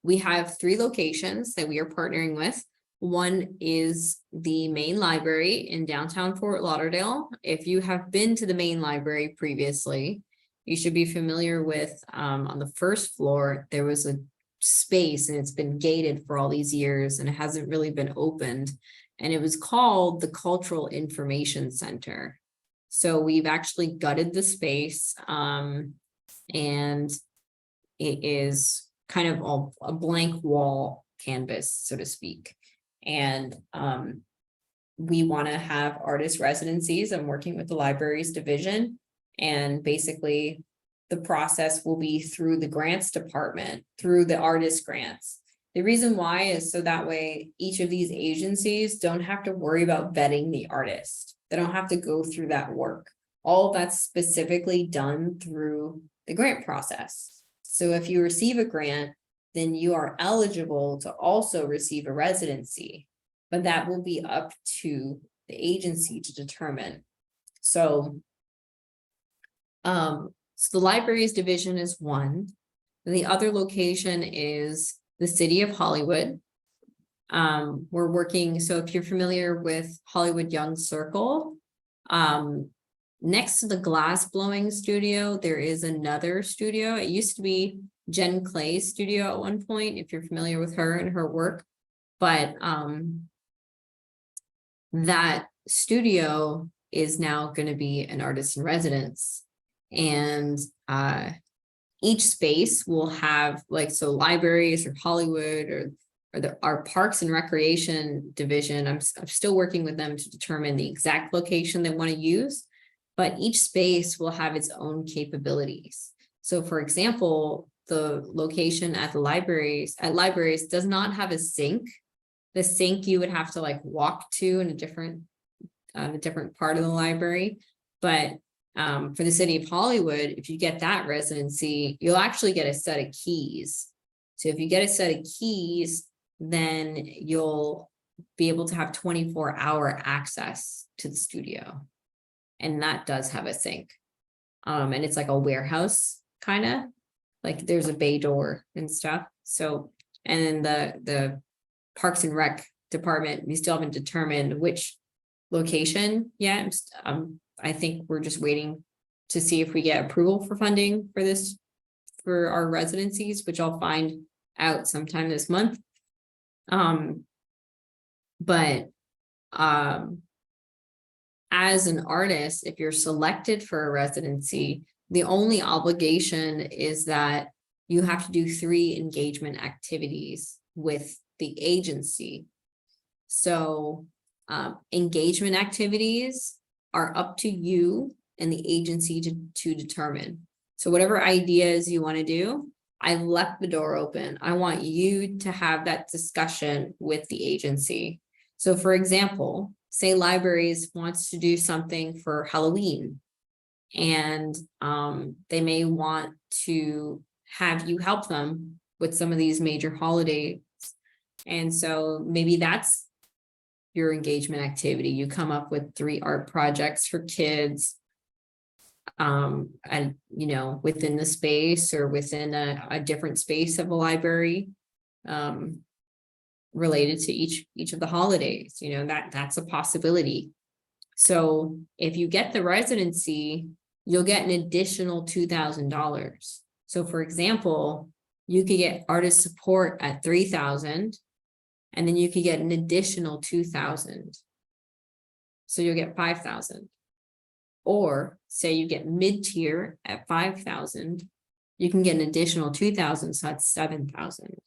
we have 3 locations that we are partnering with. One is the main library in downtown Fort Lauderdale. If you have been to the main library previously, you should be familiar with, on the first floor, there was a space and it's been gated for all these years and it hasn't really been opened. And it was called the Cultural Information Center. So we've actually gutted the space, and it is kind of all a blank wall canvas, so to speak. And we want to have artist residencies. I'm working with the libraries division, and basically the process will be through the grants department, through the artist grants. The reason why is so that way each of these agencies don't have to worry about vetting the artist. They don't have to go through that work. All of that's specifically done through the grant process. So if you receive a grant, then you are eligible to also receive a residency, but that will be up to the agency to determine. So, so the libraries division is one. The other location is the city of Hollywood. We're working, so if you're familiar with Hollywood Young Circle, next to the glass blowing studio, there is another studio. It used to be Jen Clay's studio at one point, if you're familiar with her and her work. But that studio is now going to be an artist in residence. And each space will have, like, so libraries or Hollywood or our Parks and Recreation division, I'm still working with them to determine the exact location they want to use, but each space will have its own capabilities. So for example, the location at the libraries does not have a sink. The sink you would have to like walk to in a different part of the library. But for the city of Hollywood, if you get that residency, you'll actually get a set of keys. So if you get a set of keys, then you'll be able to have 24-hour access to the studio. And that does have a sink. And it's like a warehouse, kind of. Like there's a bay door and stuff. So, and then the Parks and Rec department, we still haven't determined which location yet. I think we're just waiting to see if we get approval for funding for this, for our residencies, which I'll find out sometime this month. As an artist, if you're selected for a residency, the only obligation is that you have to do 3 engagement activities with the agency. So engagement activities are up to you and the agency to determine. So whatever ideas you want to do, I left the door open. I want you to have that discussion with the agency. So for example, say libraries wants to do something for Halloween, and they may want to have you help them with some of these major holidays. And so maybe that's your engagement activity. You come up with 3 art projects for kids, and within the space or within a different space of a library, related to each of the holidays. That's a possibility. So if you get the residency, you'll get an additional $2,000. So for example, you could get artist support at $3,000, and then you could get an additional 2,000. So you'll get 5,000. Or say you get mid-tier at 5,000, you can get an additional 2,000, so that's 7,000.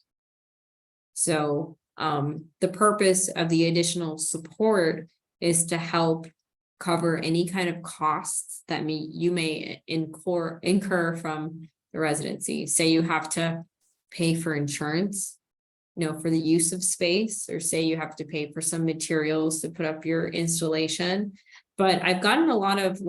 So the purpose of the additional support is to help cover any kind of costs that you may incur from the residency. Say you have to pay for insurance, for the use of space, or say you have to pay for some materials to put up your installation. But I've gotten a lot of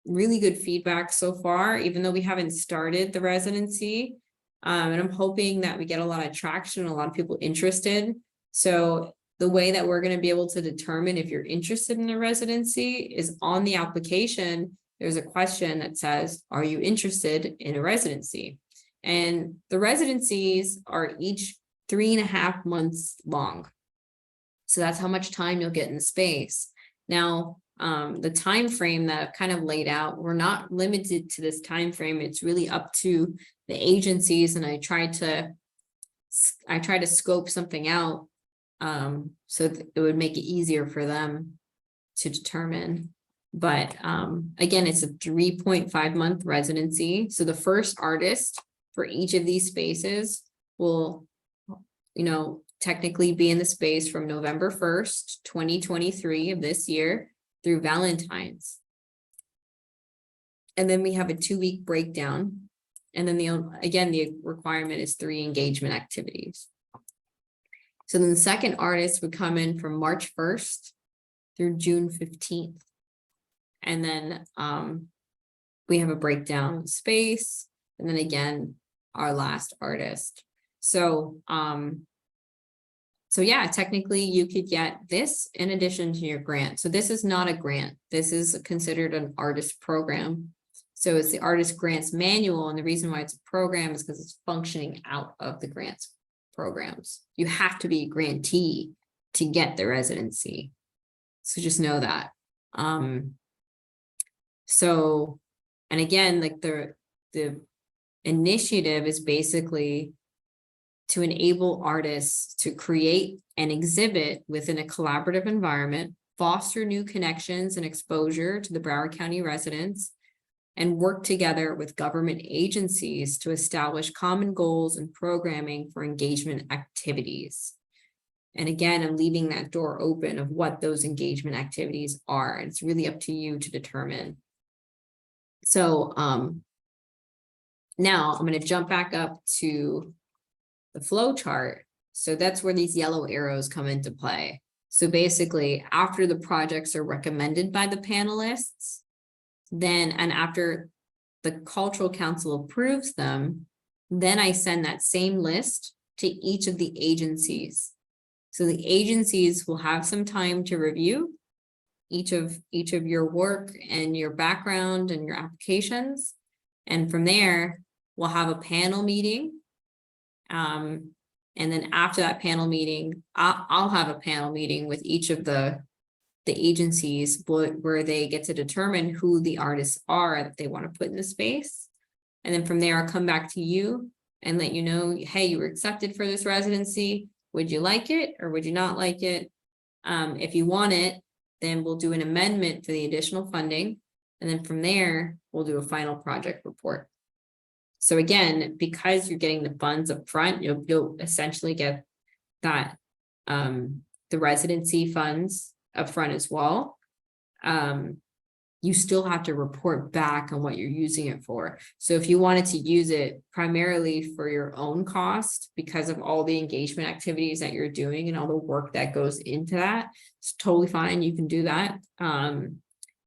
really good feedback so far, even though we haven't started the residency. And I'm hoping that we get a lot of traction, a lot of people interested. So the way that we're going to be able to determine if you're interested in a residency is on the application. There's a question that says, are you interested in a residency? And the residencies are each 3.5 months long. So that's how much time you'll get in the space. Now, the time frame that I've kind of laid out, we're not limited to this time frame. It's really up to the agencies, and I try to scope something out so that it would make it easier for them to determine. But again, it's a 3.5 month residency. So the first artist for each of these spaces will, technically be in the space from November 1st, 2023 of this year through Valentine's. And then we have a 2-week breakdown. And then the requirement is 3 engagement activities. So then the second artist would come in from March 1st through June 15th. And then we have a breakdown space. And then again, our last artist. So, yeah, technically you could get this in addition to your grant. So this is not a grant. This is considered an artist program. So it's the artist grants manual. And the reason why it's a program is because it's functioning out of the grants programs. You have to be a grantee to get the residency. So just know that. So, and again, the initiative is basically to enable artists to create and exhibit within a collaborative environment, foster new connections and exposure to the Broward County residents, and work together with government agencies to establish common goals and programming for engagement activities. And again, I'm leaving that door open of what those engagement activities are. It's really up to you to determine. So now I'm going to jump back up to the flow chart. So that's where these yellow arrows come into play. So basically, after the projects are recommended by the panelists, and after the Cultural Council approves them, then I send that same list to each of the agencies. So the agencies will have some time to review each of your work and your background and your applications. And from there, we'll have a panel meeting. And then after that panel meeting, I'll have a panel meeting with each of the agencies where they get to determine who the artists are that they want to put in the space. And then from there, I'll come back to you and let you know, hey, you were accepted for this residency. Would you like it or would you not like it? If you want it, then we'll do an amendment for the additional funding. And then from there, we'll do a final project report. So again, because you're getting the funds up front, you'll essentially get that the residency funds up front as well. You still have to report back on what you're using it for. So if you wanted to use it primarily for your own cost because of all the engagement activities that you're doing and all the work that goes into that, it's totally fine. You can do that. And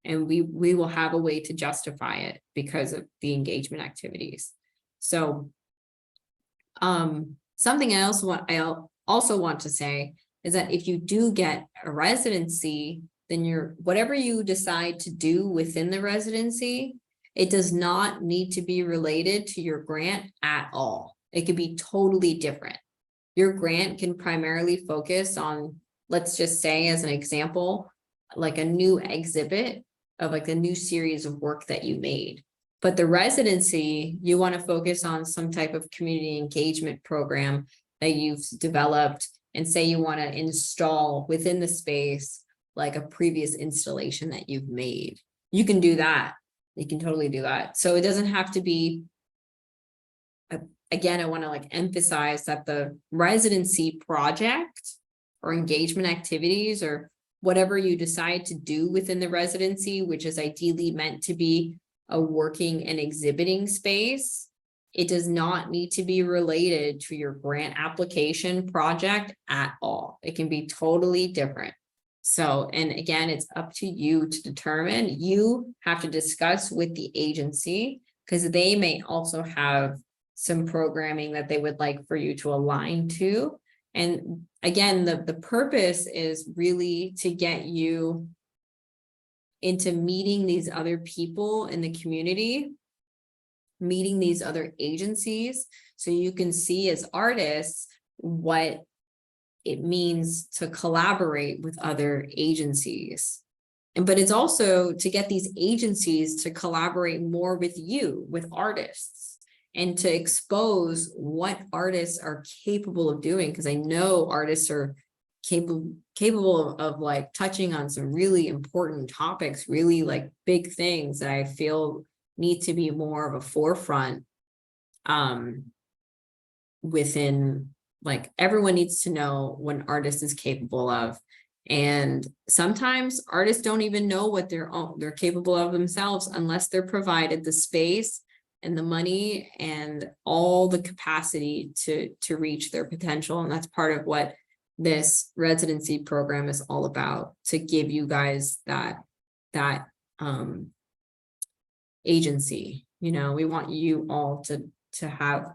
we will have a way to justify it because of the engagement activities. So something I also want to say is that if you do get a residency, then whatever you decide to do within the residency, it does not need to be related to your grant at all. It could be totally different. Your grant can primarily focus on, let's just say as an example, like a new exhibit of like a new series of work that you made. But the residency, you want to focus on some type of community engagement program that you've developed, and say you want to install within the space like a previous installation that you've made. You can do that. You can totally do that. So it doesn't have to be, again, I want to like emphasize that the residency project or engagement activities or whatever you decide to do within the residency, which is ideally meant to be a working and exhibiting space, it does not need to be related to your grant application project at all. It can be totally different. So, and again, it's up to you to determine. You have to discuss with the agency because they may also have some programming that they would like for you to align to. And again, the purpose is really to get you into meeting these other people in the community, meeting these other agencies, so you can see as artists what it means to collaborate with other agencies. But it's also to get these agencies to collaborate more with you, with artists, and to expose what artists are capable of doing. Because I know artists are capable of like touching on some really important topics, really like big things that I feel need to be more of a forefront within, like, everyone needs to know what an artist is capable of. And sometimes artists don't even know what they're capable of themselves unless they're provided the space and the money and all the capacity to reach their potential. And that's part of what this residency program is all about, to give you guys that agency. You know, we want you all to have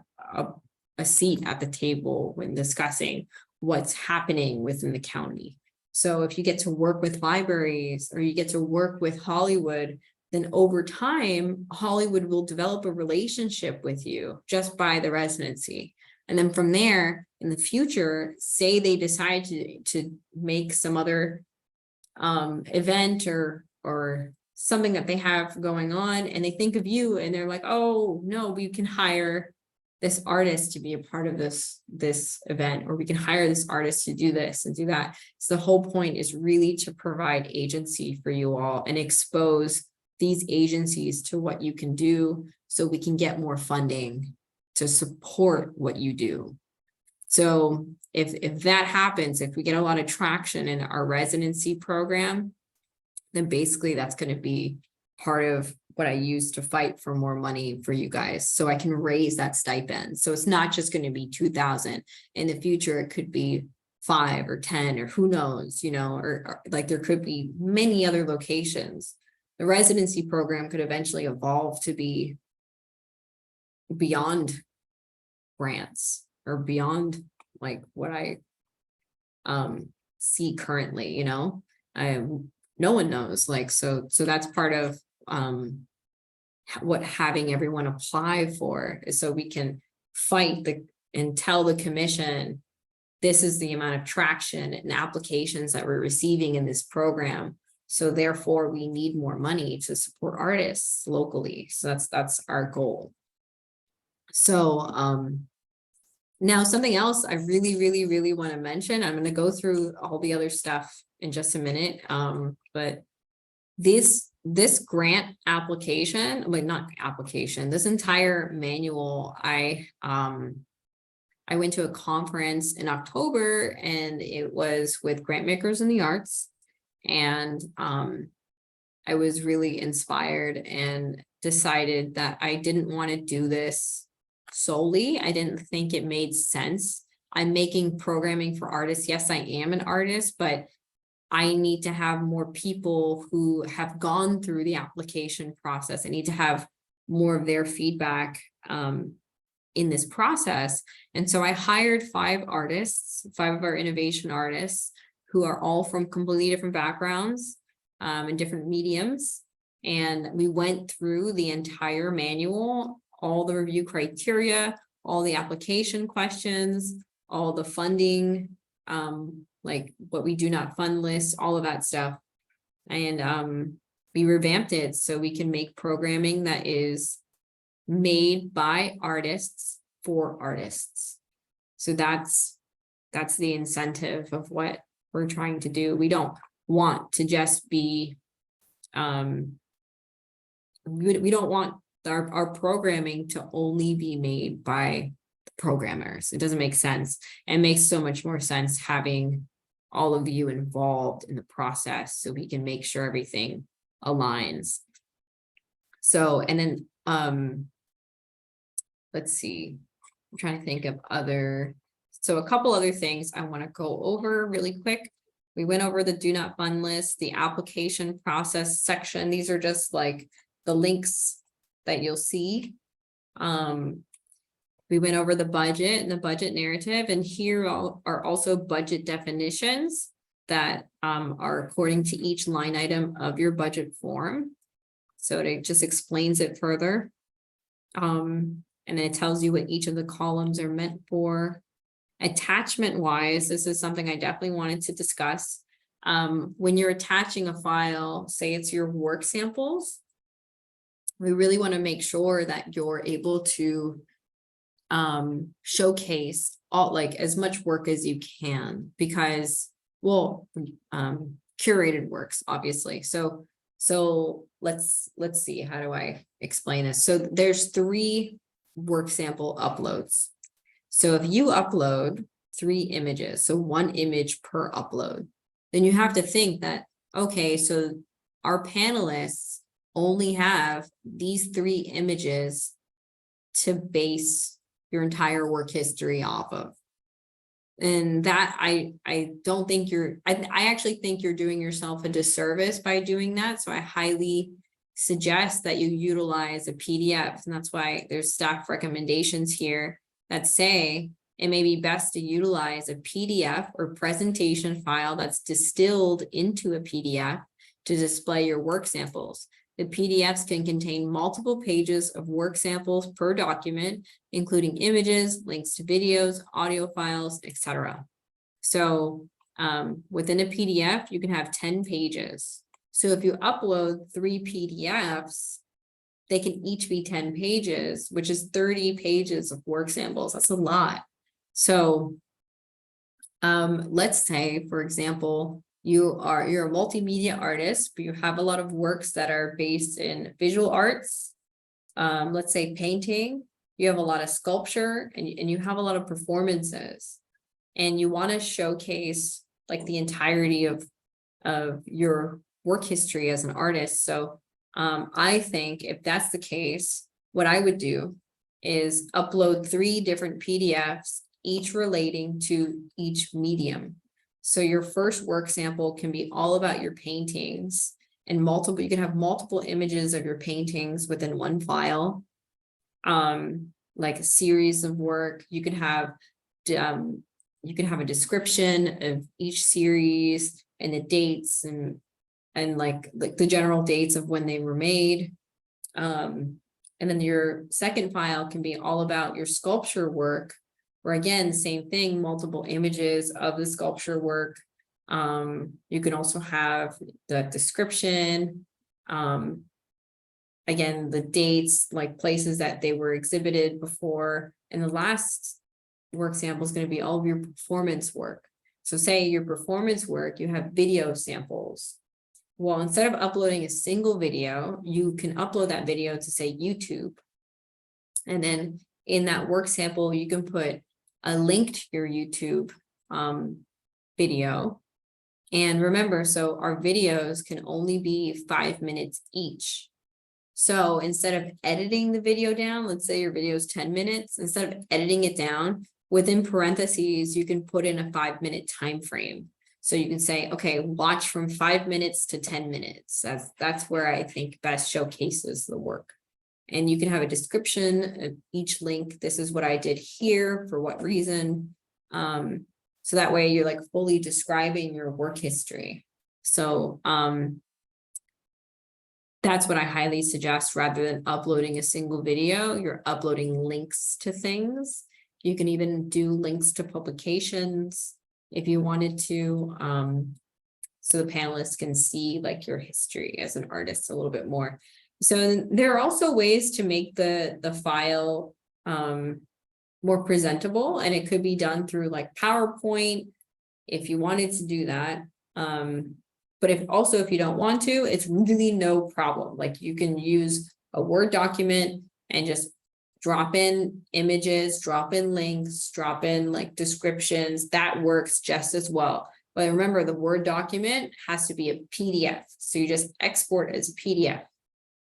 a seat at the table when discussing what's happening within the county. So if you get to work with libraries or you get to work with Hollywood, then over time, Hollywood will develop a relationship with you just by the residency. And then from there, in the future, say they decide to make some other event or something that they have going on, and they think of you and they're like, oh no, we can hire this artist to be a part of this event, or we can hire this artist to do this and do that. So the whole point is really to provide agency for you all and expose these agencies to what you can do, so we can get more funding to support what you do. So if that happens, if we get a lot of traction in our residency program, then basically that's going to be part of what I use to fight for more money for you guys, so I can raise that stipend. So it's not just going to be $2,000 in the future. It could be 5 or 10, or who knows, you know, or like there could be many other locations. The residency program could eventually evolve to be beyond grants or beyond like what I see currently, you know. No one knows, like, so that's part of what having everyone apply for is, so we can fight and tell the commission this is the amount of traction and applications that we're receiving in this program, so therefore we need more money to support artists locally. So that's our goal. So now something else I really want to mention, I'm going to go through all the other stuff in just a minute, but this grant application, but not application, this entire manual, I went to a conference in October, and it was with grant makers in the arts, and I was really inspired and decided that I didn't want to do this solely. I didn't think it made sense. I'm making programming for artists. Yes, I am an artist, but I need to have more people who have gone through the application process. I need to have more of their feedback in this process. And so I hired 5 artists, 5 of our innovation artists, who are all from completely different backgrounds and different mediums. And we went through the entire manual, all the review criteria, all the application questions, all the funding, like what we do not fund list, all of that stuff. And we revamped it so we can make programming that is made by artists for artists. So that's that's the incentive of what we're trying to do. We don't want to just be, we don't want our programming to only be made by programmers. It doesn't make sense. It makes so much more sense having all of you involved in the process so we can make sure everything aligns. So, and then, let's see, I'm trying to think of so a couple other things I want to go over really quick. We went over the do not fund list, the application process section. These are just like the links that you'll see. We went over the budget and the budget narrative, and here are also budget definitions that are according to each line item of your budget form. So it just explains it further. And then it tells you what each of the columns are meant for. Attachment wise, this is something I definitely wanted to discuss. When you're attaching a file, say it's your work samples, we really want to make sure that you're able to showcase all, like, as much work as you can, because, well, curated works, obviously. So let's see, how do I explain this? So there's 3 work sample uploads. So if you upload 3 images, so 1 image per upload, then you have to think that, okay, so our panelists only have these 3 images to base your entire work history off of. And that I don't think I actually think you're doing yourself a disservice by doing that. So I highly suggest that you utilize a PDF. And that's why there's staff recommendations here that say it may be best to utilize a PDF or presentation file that's distilled into a PDF to display your work samples. The PDFs can contain multiple pages of work samples per document, including images, links to videos, audio files, etc. So within a PDF, you can have 10 pages. So if you upload 3 PDFs, they can each be 10 pages, which is 30 pages of work samples. That's a lot. So let's say, for example, you're a multimedia artist, but you have a lot of works that are based in visual arts. Let's say painting, you have a lot of sculpture, and you have a lot of performances, and you want to showcase like the entirety of your work history as an artist. So I think if that's the case, what I would do is upload 3 different PDFs, each relating to each medium. So your first work sample can be all about your paintings, and you can have multiple images of your paintings within one file. Like a series of work, you can have a description of each series and the dates and like the general dates of when they were made. And then your second file can be all about your sculpture work, where again, same thing, multiple images of the sculpture work. You can also have the description, again, the dates, like places that they were exhibited before. And the last work sample is going to be all of your performance work. So say your performance work, you have video samples. Well, instead of uploading a single video, you can upload that video to, say, YouTube. And then in that work sample, you can put a link to your YouTube video. And remember, so our videos can only be 5 minutes each. So instead of editing the video down, let's say your video is 10 minutes, instead of editing it down, within parentheses, you can put in a 5-minute time frame. So you can say, okay, watch from 5 minutes to 10 minutes. That's where I think best showcases the work. And you can have a description of each link. This is what I did here, for what reason. So that way you're like fully describing your work history. So that's what I highly suggest. Rather than uploading a single video, you're uploading links to things. You can even do links to publications if you wanted to, so the panelists can see like your history as an artist a little bit more. So there are also ways to make the file more presentable, and it could be done through like PowerPoint if you wanted to do that. But if you don't want to, it's really no problem. Like you can use a Word document and just drop in images, drop in links, drop in like descriptions. That works just as well. But remember, the Word document has to be a PDF. So you just export as a PDF.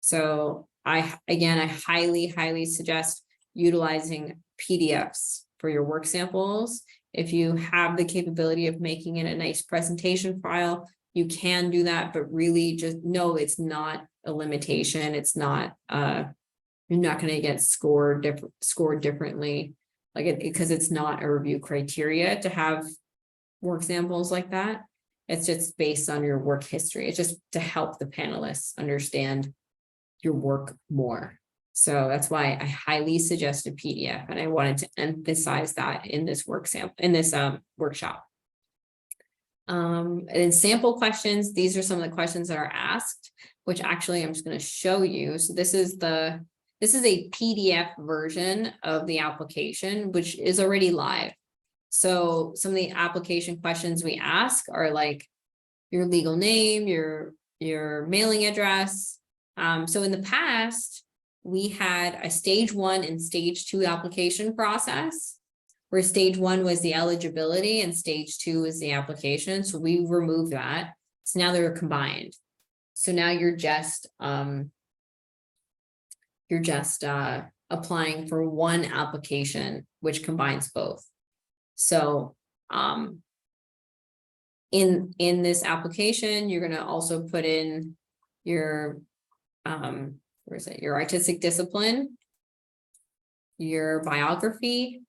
So I highly suggest utilizing PDFs for your work samples. If you have the capability of making it a nice presentation file, you can do that, but really just know it's not a limitation. It's not, you're not going to get scored differently, like because it's not a review criteria to have work samples like that. It's just based on your work history. It's just to help the panelists understand your work more. So that's why I highly suggest a PDF, and I wanted to emphasize that in this workshop. And sample questions, these are some of the questions that are asked, which actually I'm just going to show you. So this is a PDF version of the application, which is already live. So some of the application questions we ask are like your legal name, your mailing address. So in the past, we had a stage 1 and stage 2 application process, where stage 1 was the eligibility and stage 2 is the application. So we removed that. So now they're combined. So now you're just applying for one application, which combines both. So in this application, you're going to also put in your your artistic discipline, your biography,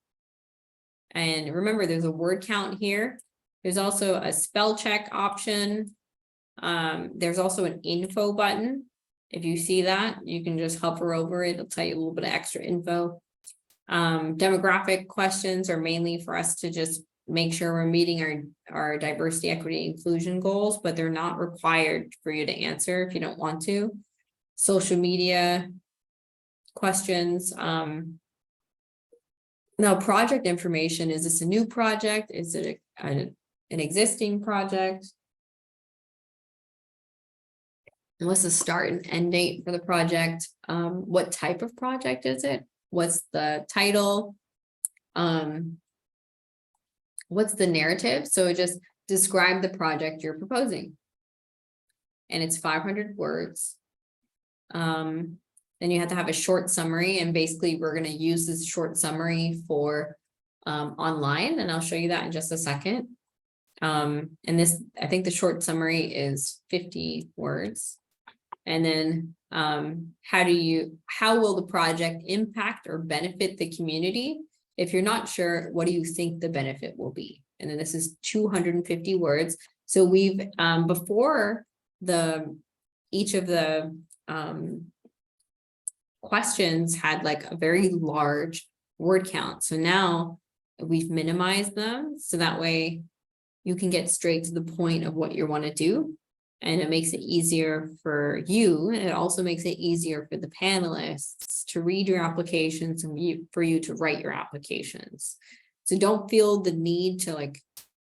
and remember there's a word count here. There's also a spell check option. There's also an info button. If you see that, you can just hover over it. It'll tell you a little bit of extra info. Demographic questions are mainly for us to just make sure we're meeting our diversity, equity, inclusion goals, but they're not required for you to answer if you don't want to. Social media questions. Now, project information, is this a new project? Is it an existing project? And what's the start and end date for the project? What type of project is it? What's the title? What's the narrative? So just describe the project you're proposing. And it's 500 words. Then you have to have a short summary, and basically we're going to use this short summary for online, and I'll show you that in just a second. And this, I think the short summary is 50 words. And then how will the project impact or benefit the community? If you're not sure, what do you think the benefit will be? And then this is 250 words. So we've before each of the questions had like a very large word count. So now we've minimized them, so that way you can get straight to the point of what you want to do. And it makes it easier for you. And it also makes it easier for the panelists to read your applications and for you to write your applications. So don't feel the need to like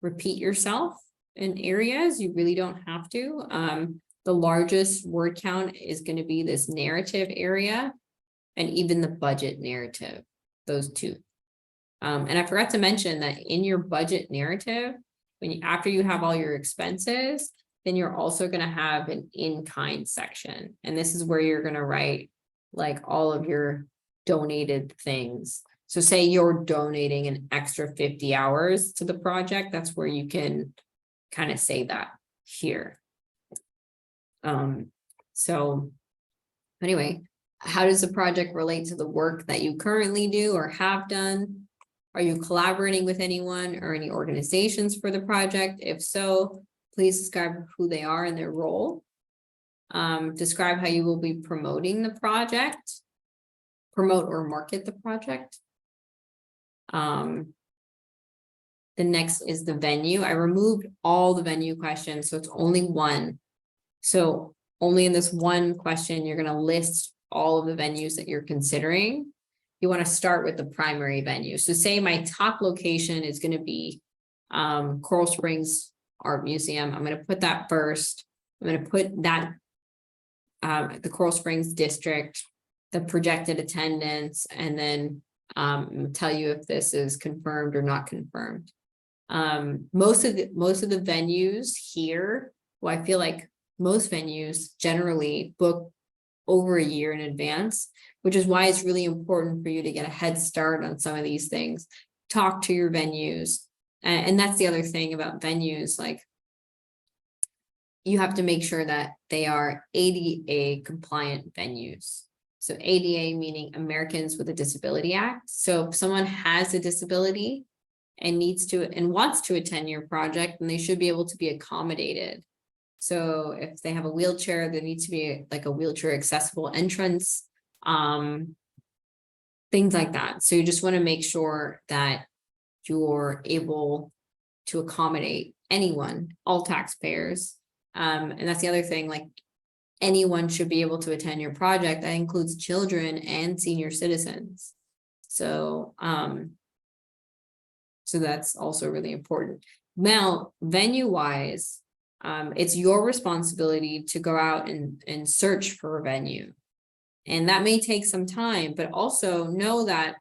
repeat yourself in areas. You really don't have to. The largest word count is going to be this narrative area, and even the budget narrative, those two. And I forgot to mention that in your budget narrative, after you have all your expenses, then you're also going to have an in-kind section. And this is where you're going to write like all of your donated things. So say you're donating an extra 50 hours to the project, that's where you can kind of say that here. So anyway, how does the project relate to the work that you currently do or have done? Are you collaborating with anyone or any organizations for the project? If so, please describe who they are and their role. Describe how you will be promoting the project, promote or market the project. The next is the venue. I removed all the venue questions, so it's only one. So only in this one question, you're going to list all of the venues that you're considering. you want to start with the primary venue. So say my top location is going to be Coral Springs Art Museum. I'm going to put that first. I'm going to put that the Coral Springs district, the projected attendance, and then tell you if this is confirmed or not confirmed. Most of the venues here, well, I feel like most venues generally book over a year in advance, which is why it's really important for you to get a head start on some of these things. Talk to your venues. And that's the other thing about venues, like you have to make sure that they are ADA compliant venues. So ADA meaning Americans with a Disability Act. So if someone has a disability and needs to and wants to attend your project, then they should be able to be accommodated. So if they have a wheelchair, there needs to be like a wheelchair accessible entrance, things like that. So you just want to make sure that you're able to accommodate anyone, all taxpayers. And that's the other thing, like anyone should be able to attend your project. That includes children and senior citizens. So, so that's also really important. Now, venue-wise, it's your responsibility to go out and search for a venue. And that may take some time, but also know that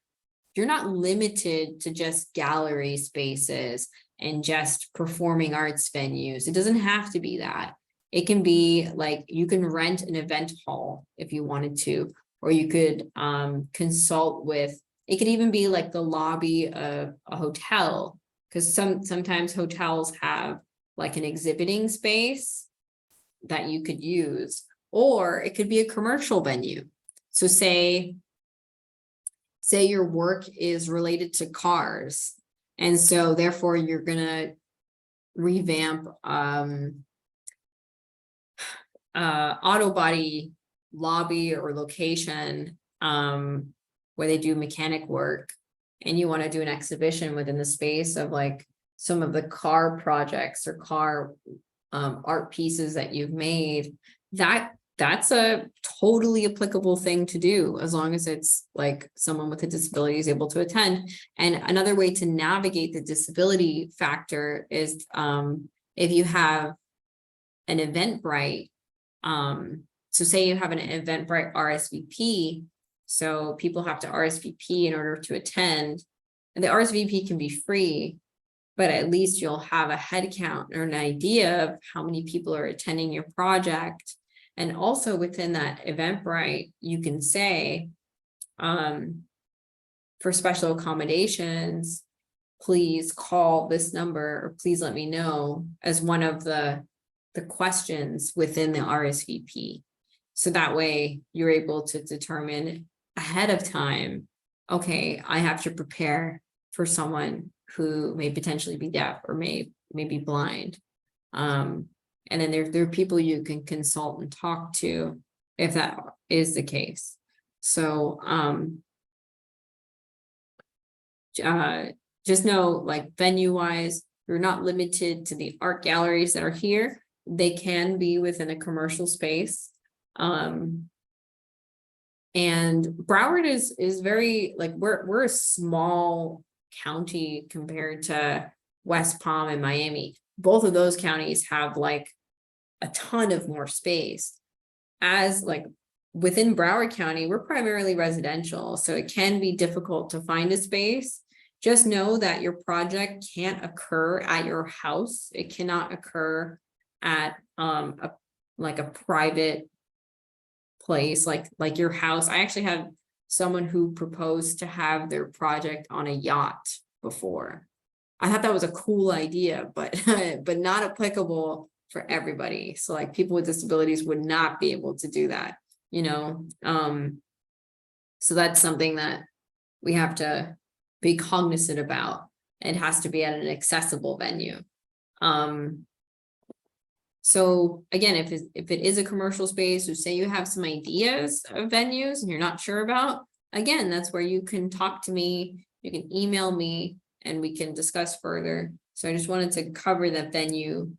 you're not limited to just gallery spaces and just performing arts venues. It doesn't have to be that. It can be like you can rent an event hall if you wanted to, or you could consult with, it could even be like the lobby of a hotel, because sometimes hotels have like an exhibiting space that you could use, or it could be a commercial venue. So say your work is related to cars, and so therefore you're gonna revamp auto body lobby or location where they do mechanic work, and you want to do an exhibition within the space of like some of the car projects or car art pieces that you've made, that's a totally applicable thing to do, as long as it's like someone with a disability is able to attend. And another way to navigate the disability factor is if you have an Eventbrite. So say you have an Eventbrite RSVP, so people have to RSVP in order to attend, and the RSVP can be free, but at least you'll have a head count or an idea of how many people are attending your project. And also within that Eventbrite, you can say, for special accommodations, please call this number, or please let me know, as one of the questions within the RSVP. So that way you're able to determine ahead of time, okay, I have to prepare for someone who may potentially be deaf or may be blind. And then there are people you can consult and talk to if that is the case. So just know, like venue-wise, you're not limited to the art galleries that are here. They can be within a commercial space. And Broward is very, like, we're a small county compared to West Palm and Miami. Both of those counties have like a ton of more space. As like within Broward County, we're primarily residential, so it can be difficult to find a space. Just know that your project can't occur at your house. It cannot occur at a private place like your house. I actually had someone who proposed to have their project on a yacht before. I thought that was a cool idea, but but not applicable for everybody. So like people with disabilities would not be able to do that, you know. So that's something that we have to be cognizant about. It has to be at an accessible venue. So again, if it is a commercial space, or say you have some ideas of venues and you're not sure about, again, that's where you can talk to me, you can email me, and we can discuss further. So I just wanted to cover the venue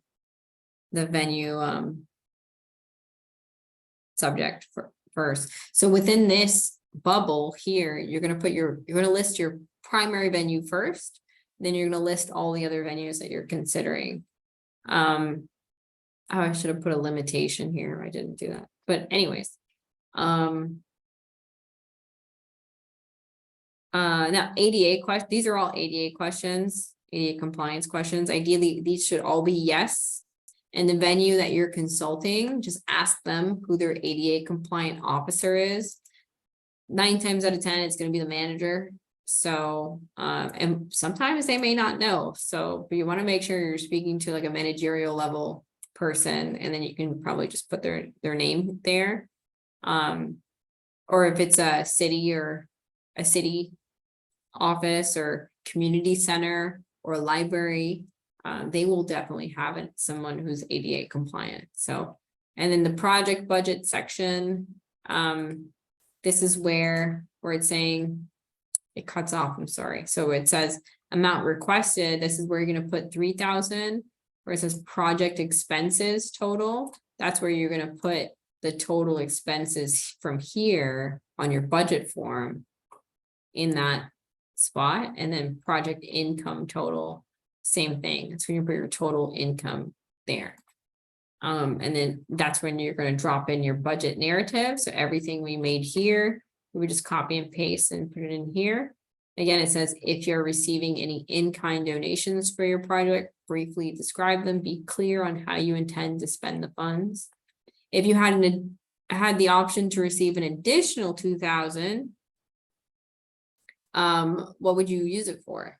subject first. So within this bubble here, you're going to list your primary venue first, then you're going to list all the other venues that you're considering. Oh, I should have put a limitation here. I didn't do that. But anyways, now ADA questions, these are all ADA questions, ADA compliance questions. Ideally, these should all be yes. And the venue that you're consulting, just ask them who their ADA compliant officer is. 9 times out of 10, it's going to be the manager. So, and sometimes they may not know. So, but you want to make sure you're speaking to like a managerial level person, and then you can probably just put their name there. Or if it's a city or a city office or community center or a library, they will definitely have someone who's ADA compliant. So, and then the project budget section, this is where it's saying it cuts off. I'm sorry. So it says amount requested. This is where you're going to put 3,000, where it says project expenses total. That's where you're going to put the total expenses from here on your budget form in that spot. And then project income total, same thing. That's when you put your total income there. And then that's when you're going to drop in your budget narrative. So everything we made here, we just copy and paste and put it in here. Again, it says if you're receiving any in-kind donations for your project, briefly describe them, be clear on how you intend to spend the funds. If you had the option to receive an additional 2,000, what would you use it for?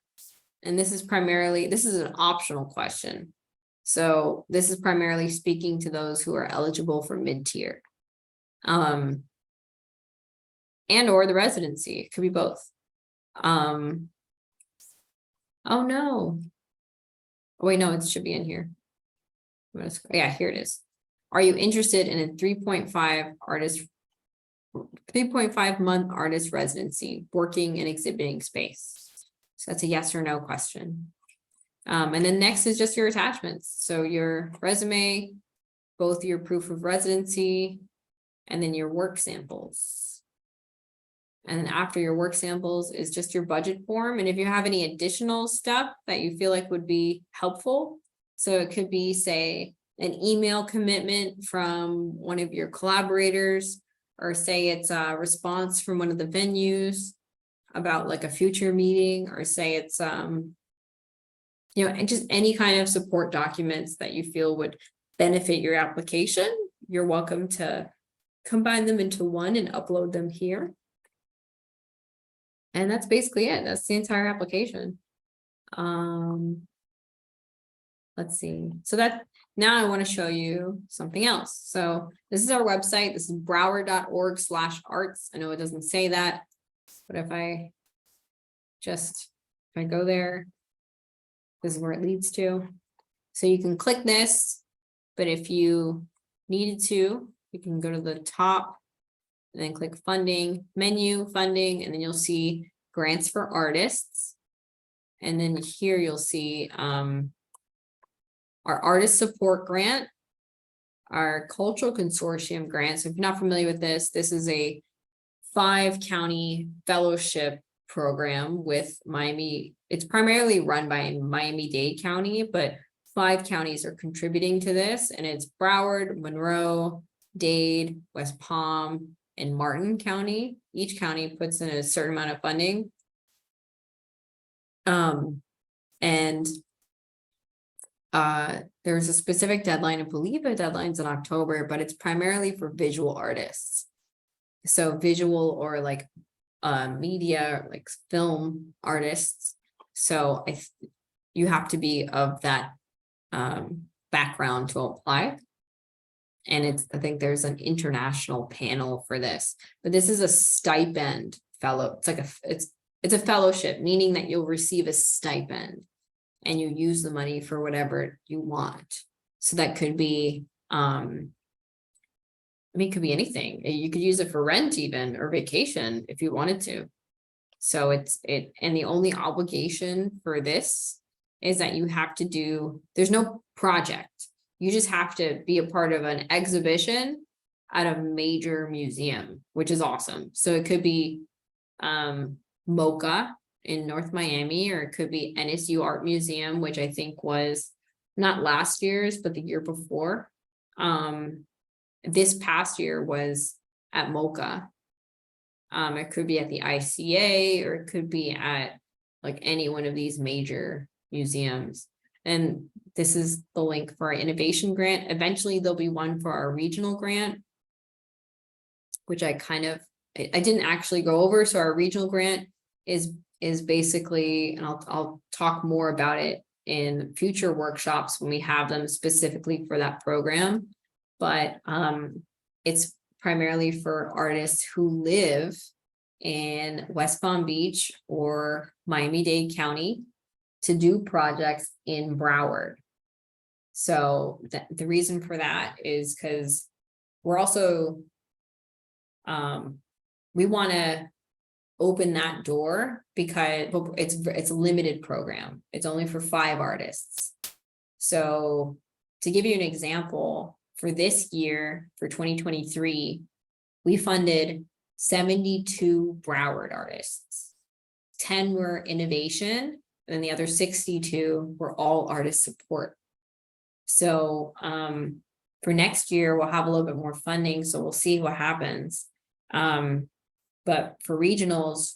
And this is an optional question. So this is primarily speaking to those who are eligible for mid-tier. And or the residency. It could be both. Oh no. Oh, wait, no, it should be in here. Yeah, here it is. Are you interested in a 3.5 month artist residency, working and exhibiting space? So that's a yes or no question. And then next is just your attachments. So your resume, both your proof of residency, and then your work samples. And then after your work samples is just your budget form. And if you have any additional stuff that you feel like would be helpful, so it could be, say, an email commitment from one of your collaborators, or say it's a response from one of the venues about like a future meeting, or say it's, and just any kind of support documents that you feel would benefit your application, you're welcome to combine them into one and upload them here. And that's basically it. That's the entire application. Let's see. So now I want to show you something else. So this is our website. This is broward.org/arts. I know it doesn't say that, but if I go there, this is where it leads to. So you can click this, but if you needed to, you can go to the top and then click funding, menu, funding, and then you'll see grants for artists. And then here you'll see our artist support grant, our cultural consortium grant. So if you're not familiar with this, this is a 5-county fellowship program with Miami. It's primarily run by Miami-Dade County, but 5 counties are contributing to this. And it's Broward, Monroe, Dade, West Palm, and Martin County. Each county puts in a certain amount of funding. There's a specific deadline. I believe the deadline's in October, but it's primarily for visual artists. So visual or like media, like film artists. So you have to be of that background to apply. And I think there's an international panel for this, but this is a stipend fellow. It's like it's a fellowship, meaning that you'll receive a stipend and you use the money for whatever you want. So that could be, it could be anything. You could use it for rent even, or vacation if you wanted to. So and the only obligation for this is that you have to there's no project. You just have to be a part of an exhibition at a major museum, which is awesome. So it could be MoCA in North Miami, or it could be NSU Art Museum, which I think was not last year's, but the year before. This past year was at MoCA. It could be at the ICA, or it could be at like any one of these major museums. And this is the link for our innovation grant. Eventually there'll be one for our regional grant, which I didn't actually go over. So our regional grant is basically, and I'll talk more about it in future workshops when we have them specifically for that program. But it's primarily for artists who live in West Palm Beach or Miami-Dade County to do projects in Broward. So the reason for that is because we're also, we want to open that door because it's a limited program. It's only for 5 artists. So to give you an example, for this year, for 2023, we funded 72 Broward artists. 10 were innovation, and the other 62 were all artist support. So for next year, we'll have a little bit more funding, so we'll see what happens. But for regionals,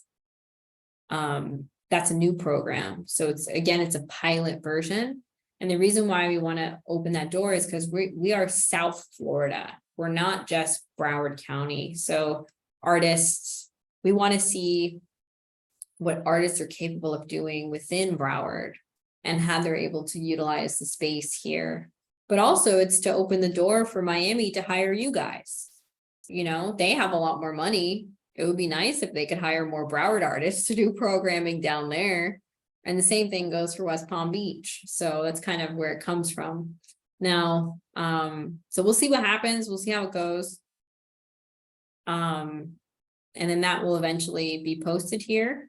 that's a new program. So it's a pilot version. And the reason why we want to open that door is because we are South Florida. We're not just Broward County. So artists, we want to see what artists are capable of doing within Broward and how they're able to utilize the space here. But also it's to open the door for Miami to hire you guys. You know, they have a lot more money. It would be nice if they could hire more Broward artists to do programming down there. And the same thing goes for West Palm Beach. So that's kind of where it comes from. Now, so we'll see what happens. We'll see how it goes. And then that will eventually be posted here.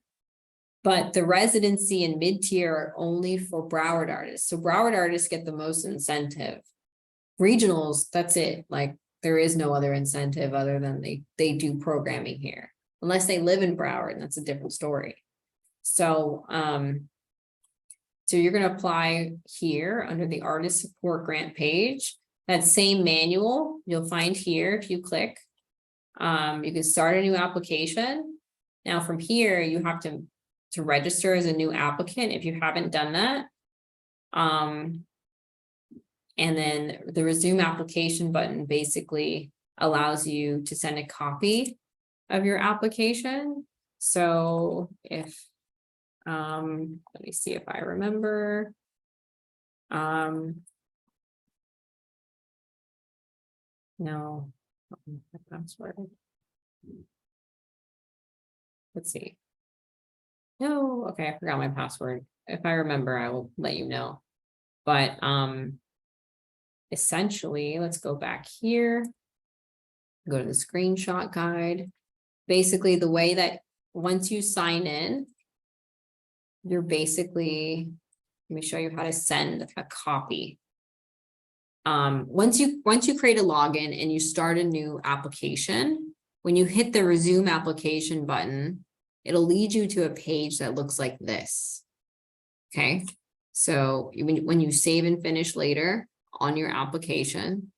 But the residency and mid-tier are only for Broward artists. So Broward artists get the most incentive. Regionals, that's it. Like there is no other incentive other than they do programming here. Unless they live in Broward, and that's a different story. So, so you're going to apply here under the artist support grant page. That same manual you'll find here if you click. You can start a new application. Now from here, you have to register as a new applicant if you haven't done that. And then the resume application button basically allows you to send a copy of your application. So if, let me see if I remember. No, password. Let's see. No, okay, I forgot my password. If I remember, I will let you know. But essentially, let's go back here. Go to the screenshot guide. Basically, the way that once you sign in, you're basically, let me show you how to send a copy. Once you create a login and you start a new application, when you hit the resume application button, it'll lead you to a page that looks like this. Okay, so when you save and finish later on your application,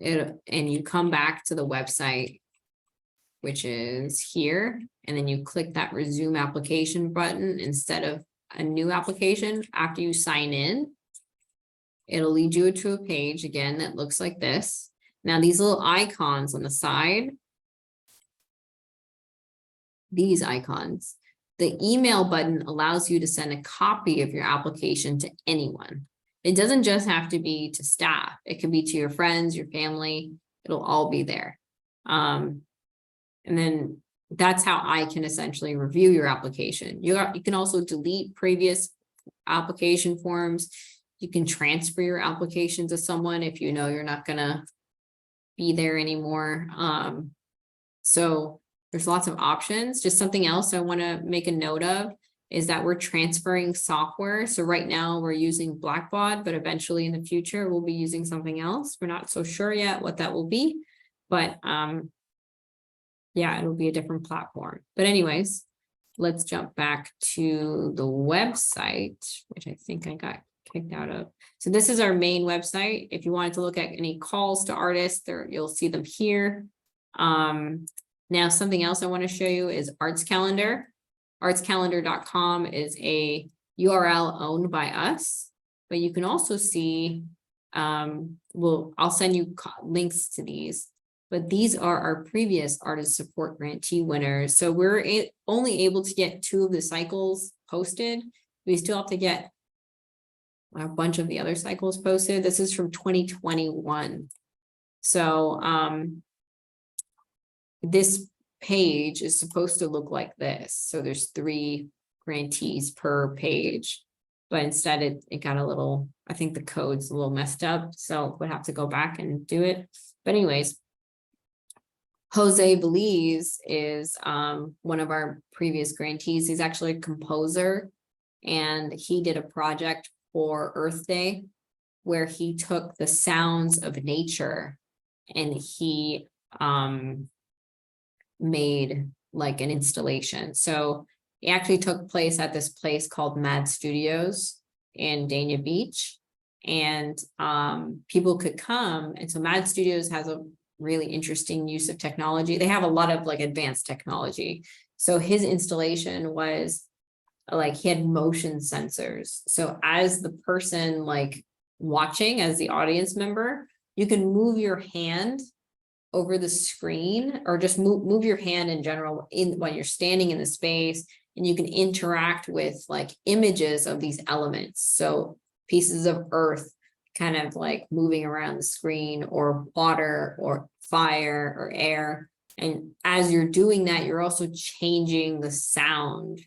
and you come back to the website, which is here, and then you click that resume application button instead of a new application. After you sign in, it'll lead you to a page again that looks like this. Now these little icons on the side, these icons, the email button allows you to send a copy of your application to anyone. It doesn't just have to be to staff. It could be to your friends, your family. It'll all be there. And then that's how I can essentially review your application. You can also delete previous application forms. You can transfer your application to someone if you know you're not gonna be there anymore. So there's lots of options. Just something else I want to make a note of is that we're transferring software. So right now we're using Blackbaud, but eventually in the future we'll be using something else. We're not so sure yet what that will be, But yeah, it'll be a different platform. But anyways, let's jump back to the website, which I think I got kicked out of. So this is our main website. If you wanted to look at any calls to artists, there you'll see them here. Now something else I want to show you is Arts Calendar. Artscalendar.com is a URL owned by us, but you can also see, I'll send you links to these, but these are our previous artist support grantee winners. So we're only able to get 2 of the cycles posted. We still have to get a bunch of the other cycles posted. This is from 2021. So this page is supposed to look like this. So there's 3 grantees per page, but instead it got a little, I think the code's a little messed up. So we'll have to go back and do it. But anyways, Jose Belize is one of our previous grantees. He's actually a composer, and he did a project for Earth Day where he took the sounds of nature and he made like an installation. So it actually took place at this place called Mad Studios in Dania Beach, and people could come. And so Mad Studios has a really interesting use of technology. They have a lot of like advanced technology. So his installation was like, he had motion sensors. So as the person like watching, as the audience member, you can move your hand over the screen, or just move your hand in general while you're standing in the space, and you can interact with like images of these elements. So pieces of earth kind of like moving around the screen, or water or fire or air. And as you're doing that, you're also changing the sound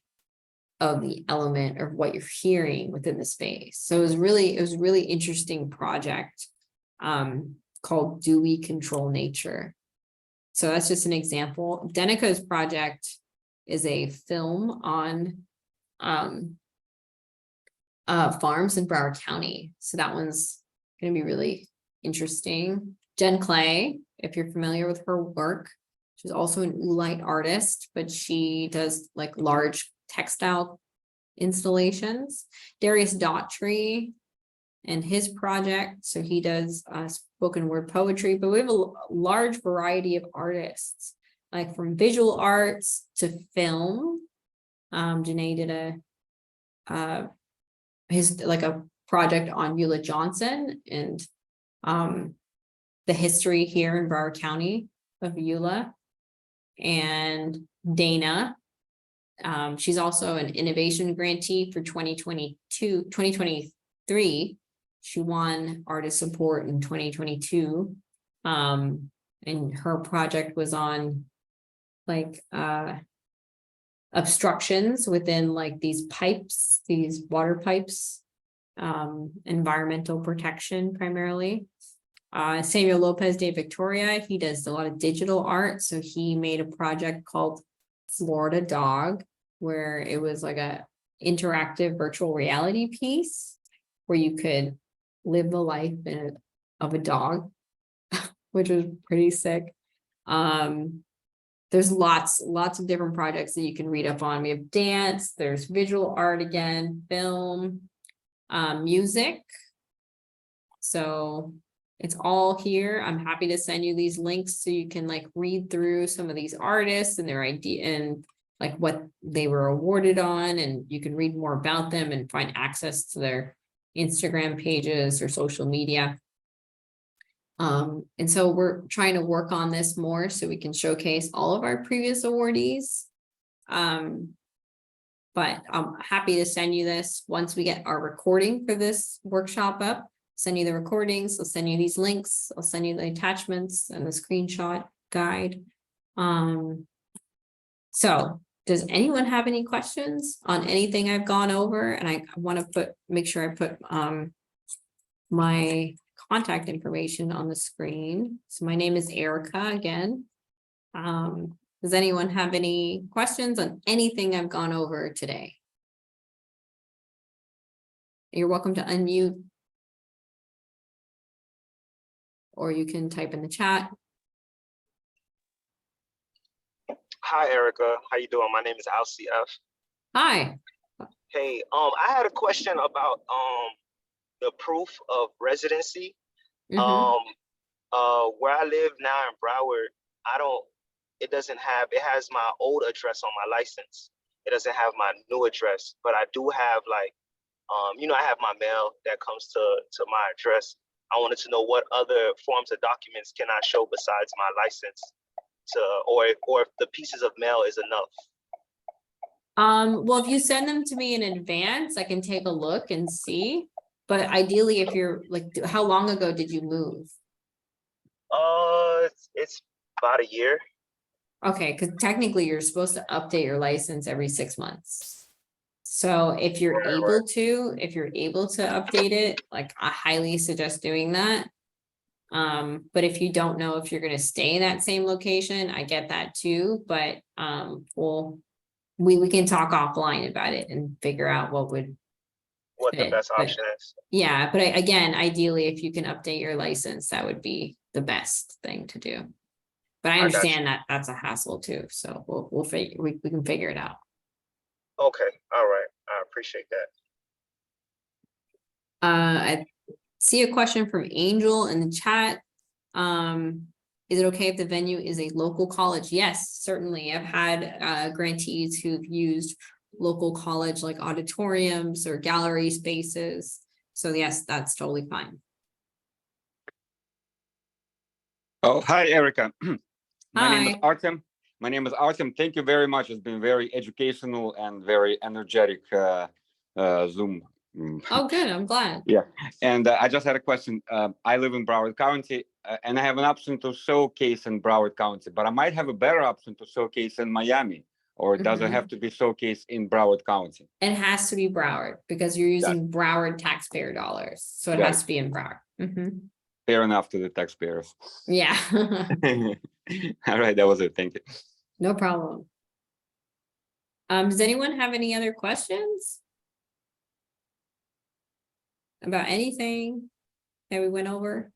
of the element or what you're hearing within the space. So it was a really interesting project called Do We Control Nature? So that's just an example. Denica's project is a film on farms in Broward County. So that one's going to be really interesting. Jen Clay, if you're familiar with her work, she's also an Oolite artist, but she does like large textile installations. Darius Daughtry and his project, so he does spoken word poetry, but we have a large variety of artists, like from visual arts to film. Janae did a project on Eula Johnson and the history here in Broward County of Eula. And Dana, she's also an innovation grantee for 2023. She won artist support in 2022. And her project was on like obstructions within like these pipes, these water pipes, environmental protection primarily. Samuel Lopez de Victoria, he does a lot of digital art. So he made a project called Florida Dog, where it was like a interactive virtual reality piece where you could live the life of a dog, which was pretty sick. There's lots of different projects that you can read up on. We have dance, there's visual art again, film, music. So it's all here. I'm happy to send you these links so you can like read through some of these artists and their idea and like what they were awarded on, and you can read more about them and find access to their Instagram pages or social media. And so we're trying to work on this more so we can showcase all of our previous awardees. But I'm happy to send you this once we get our recording for this workshop up. Send you the recordings, I'll send you these links, I'll send you the attachments and the screenshot guide. So does anyone have any questions on anything I've gone over? And I want to make sure I put my contact information on the screen. So my name is Erica again. Does anyone have any questions on anything I've gone over today? You're welcome to unmute, or you can type in the chat. Hi, Erica. How you doing? My name is LCF. Hi. Hey, I had a question about the proof of residency. Mhm. Um, where I live now in Broward, I don't. It has my old address on my license. It doesn't have my new address, but I do have like, I have my mail that comes to my address. I wanted to know what other forms of documents can I show besides my license or if the pieces of mail is enough. Well, if you send them to me in advance, I can take a look and see. But ideally, if you're like, how long ago did you move? It's about a year. Okay, because technically you're supposed to update your license every 6 months. So if you're Right, able to, update it, like I highly suggest doing that. But if you don't know if you're gonna stay in that same location, I get that too, but we can talk offline about it and figure out what would what the fit. best But option is. yeah, but again, ideally, if you can update your license, that would be the best thing to do. But I I got you. understand that that's a hassle too, so we can figure it out. Okay, all right. I appreciate that. I see a question from Angel in the chat. Is it okay if the venue is a local college? Yes, certainly. I've had grantees who've used local college like auditoriums or gallery spaces. So yes, that's totally fine. Oh, hi, Erica. My name is Hi. Artem. My name is Artem. Thank you very much. It's been very educational and very energetic Zoom. Oh, good. I'm glad. Yeah. And I just had a question. I live in Broward County, and I have an option to showcase in Broward County, but I might have a better option to showcase in Miami. Or does it have to be showcased in Broward County? It has to be Broward because you're using Broward taxpayer dollars. So it has to be in Broward. Fair enough to the taxpayers. Yeah. All right, that was it. Thank you. No problem. Does anyone have any other questions about anything that we went over?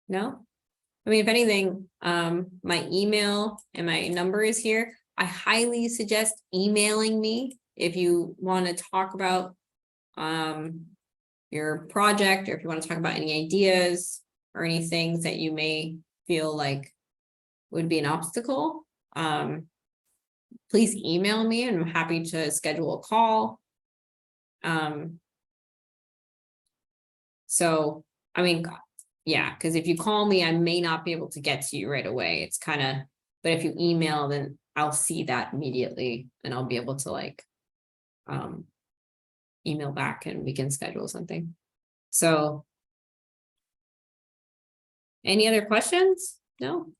No? I mean, if anything, my email and my number is here. I highly suggest emailing me if you want to talk about your project, or if you want to talk about any ideas or any things that you may feel like would be an obstacle. Please email me and I'm happy to schedule a call. So, I mean, yeah, because if you call me, I may not be able to get to you right away. It's kind of, but if you email, then I'll see that immediately and I'll be able to like email back and we can schedule something. So, any other questions? No?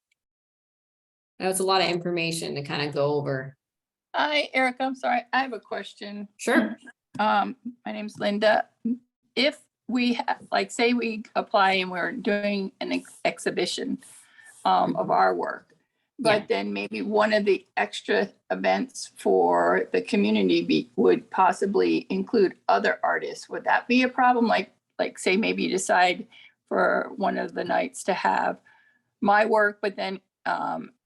That was a lot of information to kind of go over. Hi, Erica. I'm sorry. I have a question. Sure. My name's Linda. If we like, say we apply and we're doing an exhibition of our work, but then maybe one of the extra events for the community would possibly include other artists. Would that be a problem? Like say maybe you decide for one of the nights to have my work, but then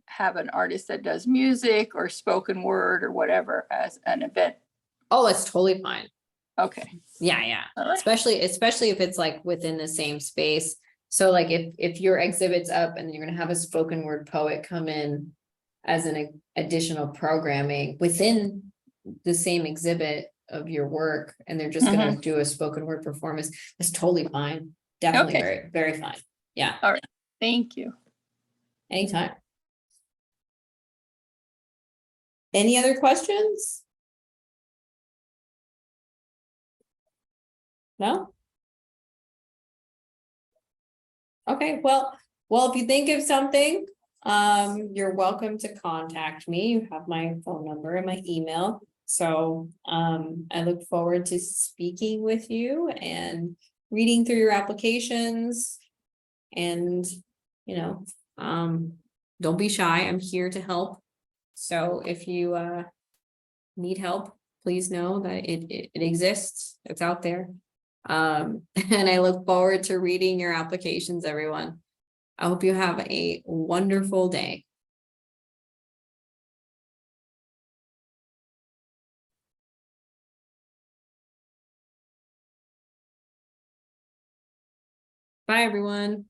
have an artist that does music or spoken word or whatever as an event. Oh, it's totally fine. Okay. Yeah. Right. Especially if it's like within the same space. So like if your exhibit's up and you're gonna have a spoken word poet come in as an additional programming within the same exhibit of your work, and they're just gonna do a spoken word performance, that's totally fine. Definitely very, very fine. Yeah. All right. Thank you. Anytime. Any other questions? No? Okay, well, if you think of something, you're welcome to contact me. You have my phone number and my email. So, I look forward to speaking with you and reading through your applications. And, don't be shy. I'm here to help. So if you, need help, please know that it exists. It's out there. And I look forward to reading your applications, everyone. I hope you have a wonderful day. Bye, everyone.